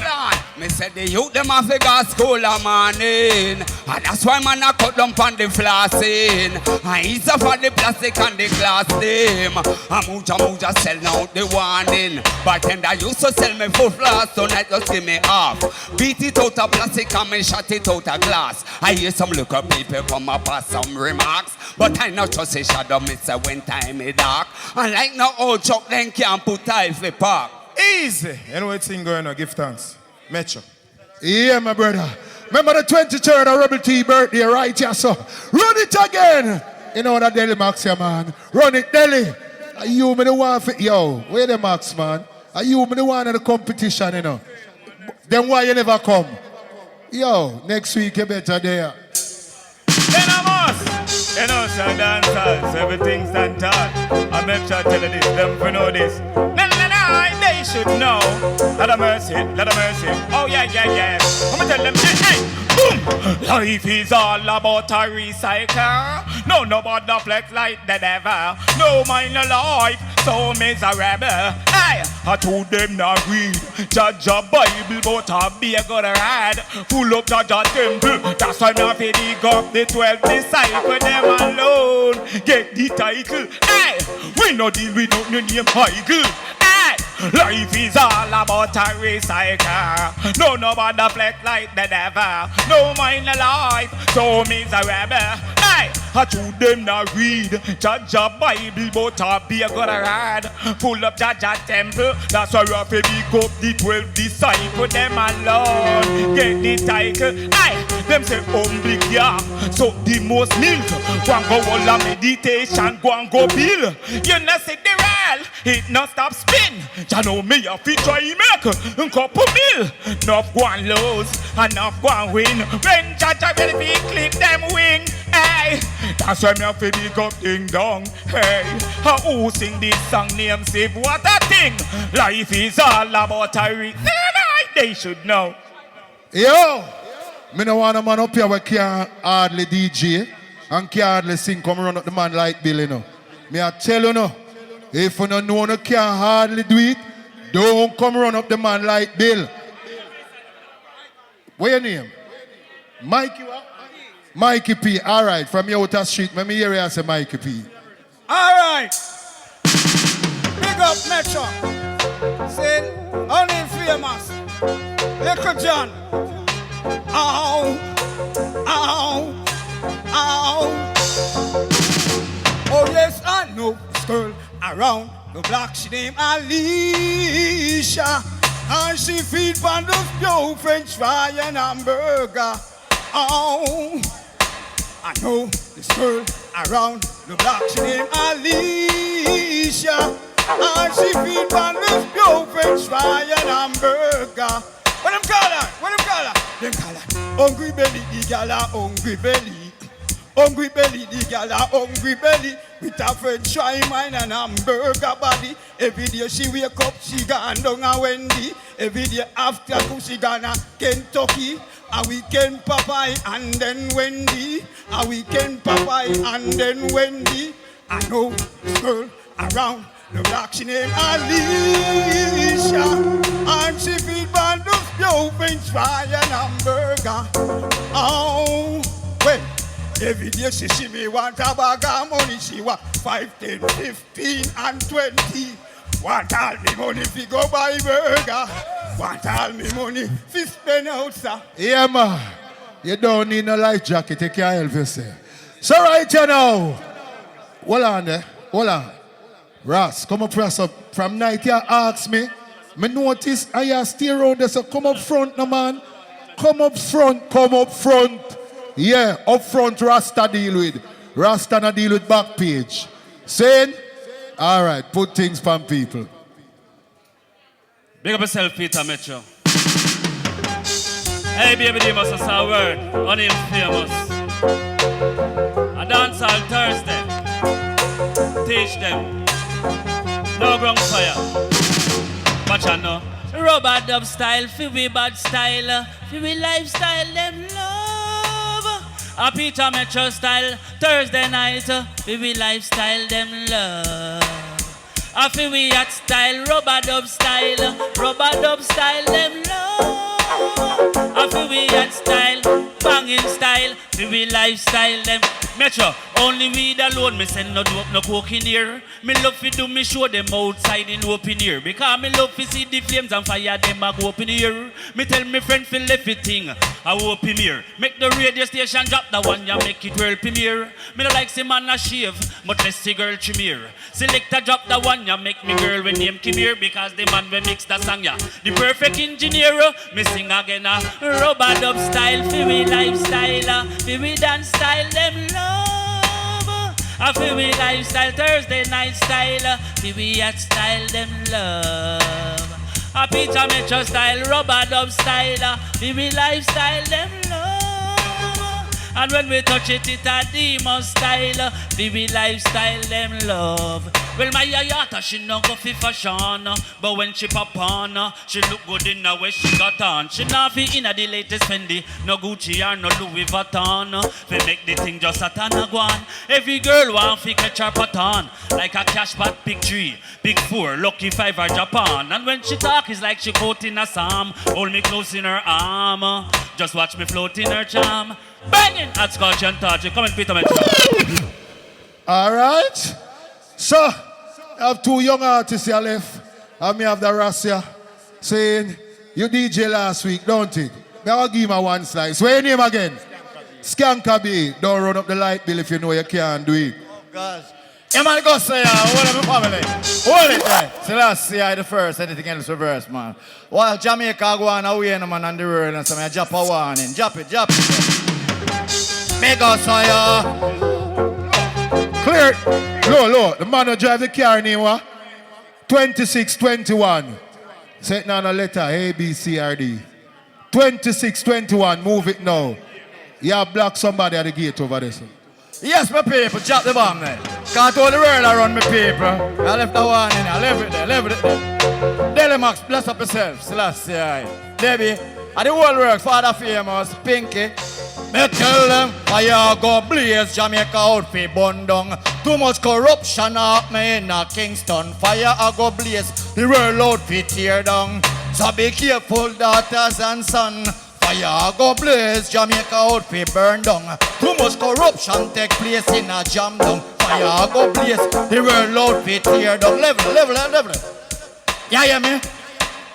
Me said the youth them a figure school a morning. And that's why man a cut them on the flossing. And it's a for the plastic and the glass them. And Muja sell out the warning. Bartender used to sell me full flask, so not just give me half. Beat it out of plastic and me shot it out of glass. I hear some local people come up with some remarks. But I not just say shadow me say when time is dark. And like no old truck then can't put tie for park. Easy. You know what's going on? Give thanks. Metro. Yeah, my brother. Remember the 23rd of Rebel T birthday, right? Yeah, so run it again. You know that Delhi Max, yeah, man. Run it, Delhi. Are you me the one for, yo, where the Max, man? Are you me the one in the competition, you know? Then why you never come? Yo, next week you better there. Then I must. You know, so dancers, everything's done taught. I make sure I tell you this, them for know this. They should know. Let them mercy. Oh yeah. I'm gonna tell them, hey, boom. Life is all about a recycle. No, nobody flex like the devil. No mind the life, so miserable. Hey, I told them not read Judge a Bible, but I be a good ride. Full up Judge a temple. That's why I'm fi dig up the 12 disciples. Them alone get the title. Hey, we no deal with no name Michael. Life is all about a recycle. No nobody flex like the devil. No mind a life, so miserable. Hey, I told them not read Jaja Bible, but I be a good ride. Full of Jaja temple, that's why we have to pick up the 12 disciples. Them alone get the title. Hey, them say humbly yeah, so the most milk. Go and go all a meditation, go and go bill. You know see the rail, it not stop spin. You know me a fit try make a couple mil. Enough go and lose, enough go and win. When Jaja will be clip them wing. Hey, that's why me have to big up ding dong. Hey, who sing this song name save what a thing. Life is all about a reason. They should know. Yo, me no want a man up here who can't hardly DJ and can't hardly sing come run up the man like Bill, you know. Me I tell you no, if you don't know no can't hardly do it, don't come run up the man like Bill. What your name? Mikey what? Mikey P. All right, from your outer street, let me hear you say Mikey P. All right. Big up Metro. Say, only famous. Little John. Ow. Ow. Ow. Oh yes, I know this girl around the block. She named Alicia. And she feed on those pure French fry and hamburger. Oh, I know this girl around the block. She named Alicia. And she feed on this pure French fry and hamburger. What them call her? What them call her? Them call her hungry belly, the gal a hungry belly. Hungry belly, the gal a hungry belly. With a French fry mine and hamburger body. Every day she wake up, she gone down a Wendy. Every day after school, she gone a Kentucky. A weekend Popeye and then Wendy. A weekend Popeye and then Wendy. I know this girl around the block. She named Alicia. And she feed bundles, pure French fry and hamburger. Oh, well. Every day she me want a bag of money. She want 5, 10, 15 and 20. Want all me money fi go buy burger. Want all me money fi spend out, sir. Yeah, man. You don't need no life jacket. Take care of yourself. So right here now. Hold on there. Hold on. Ross, come up press up. From night you ask me. Me notice I you stay around there. So come up front, no man. Come up front. Come up front. Yeah, up front Rasta deal with. Rasta na deal with back page. Saying? Alright, put things from people. Big up yourself, Peter Metro. Hey, baby, they must have a word. On him famous. A dancehall Thursday. Teach them. No ground fire. Watch out now. Rubber dub style, fi we bad style, fi we lifestyle, them love. A Peter Metro style, Thursday night, fi we lifestyle, them love. A fi we hot style, rubber dub style, them love. A fi we hot style, banging style, fi we lifestyle, them. Metro, only weed alone, me send no dope, no coke in here. Me love fi do me show them outside in open here. Because me love fi see the flames and fire them a go up in here. Me tell me friend fi left it thing, I open here. Make the radio station drop the one ya make it world premiere. Me no like see man a shave, but let's see girl trim here. Selector drop the one ya make me girl when name come here. Because the man we mix the song ya, the perfect engineer. Me sing again a rubber dub style, fi we lifestyle, fi we dance style, them love. I feel we lifestyle, Thursday night style, feel we hot style, them love. A Peter Metro style, rubber dub style, feel we lifestyle, them love. And when we touch it, it's a demon style, feel we lifestyle, them love. Well, my yayata, she no go fi fashion, but when she pop on, she look good in the way she got on. She not fi inna the latest Fendi, no Gucci or no Louis Vuitton. Fi make the thing just a ton of guan. Every girl want fi catch her pattern, like a cash pot, big 3, big 4, lucky 5 or Japan. And when she talk, it's like she quoting a psalm. Hold me close in her arm, just watch me float in her charm. Banging at Scotch and Touch. Come and Peter Metro. All right. So, I have 2 young artists here left. And me have the Rassia saying, you DJ last week, don't it? Me I'll give him one slice. What's your name again? Skanka B. Don't run up the light bill if you know you can't do it. Oh, gosh. Yeah, man, go say, hold up my family. Hold it there. Selassie, I the first, anything else reverse, man. While Jamaica go on away, no man, on the world, and so I drop a warning. Drop it. Make us say, Clear. Low. The man who drive the car name, what? 2621. Set down a letter, A, B, C, R, D. 2621, move it now. You have blocked somebody at the gate over there, sir. yes, my people, drop the bomb there. Can't all the world around me, people. I left the one in there, I left it there. Daily Max, bless up yourself, Selassie. Debbie, and the whole work, Father Famous, Pinky. Me tell them, fire go blaze, Jamaica outfit burn down. Too much corruption up me in a Kingston. Fire a go blaze, the world outfit tear down. So be careful, daughters and sons. Fire go blaze, Jamaica outfit burn down. Too much corruption take place in a jam down. Fire go blaze, the world outfit tear down. Level. Yeah, hear me?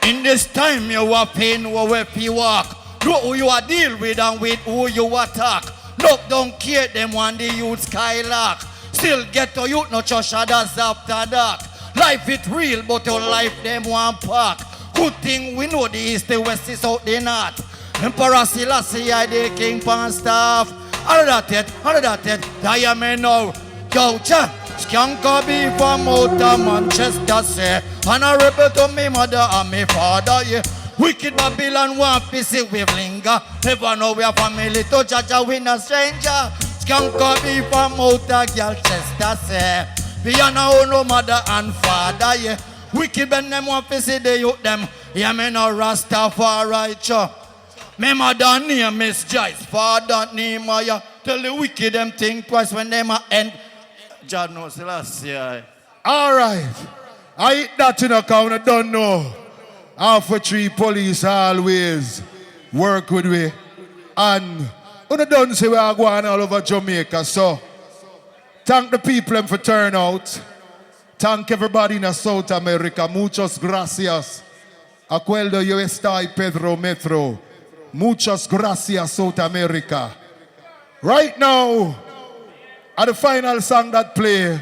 In this time you are pain where you walk. Know who you are deal with and with who you attack. Look, don't care them when the youth skylark. Still get to youth, no church others after dark. Life it real, but your life them one park. Good thing we know the east, the west, the south, the north. Emperor Selassie, I the king pan staff. All of that, I am now. Yo, cha, Skanka be from out of Manchester, say. Honorable to me mother and me father, yeah. Wicked Babylon want to see we linger. Never know we are family to judge a winner stranger. Skanka be from out of Galchester, say. We are now no mother and father, yeah. Wicked when them want to see the youth them. Yeah, me no Rastafari, cho. Me mother name is Joyce, father name Maya. Tell the wicked them think twice when them a end. John knows the last year. All right. I eat that in account, I don't know. Alpha 3 police always work with we. And we don't say we are going all over Jamaica. So thank the people for turn out. Thank everybody in South America. Muchas gracias. Acuerdo yo estoy Pedro Metro. Muchas gracias, South America. Right now, at the final song that play,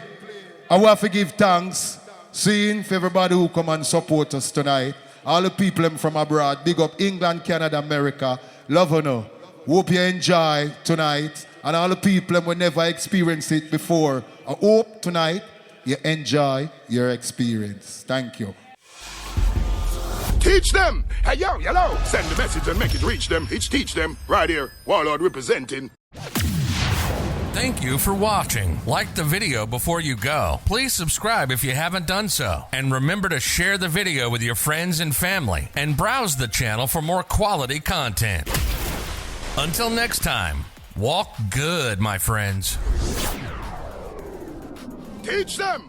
I want to give thanks, seeing for everybody who come and support us tonight. All the people from abroad, big up England, Canada, America. Love you know. Hope you enjoy tonight. And all the people who never experienced it before, I hope tonight you enjoy your experience. Thank you. Teach them. Hey, yo, hello. Send the message and make it reach them. It's teach them. Right here. Warlord representing. Thank you for watching. Like the video before you go. Please subscribe if you haven't done so. And remember to share the video with your friends and family. And browse the channel for more quality content. Until next time, walk good, my friends. Teach them.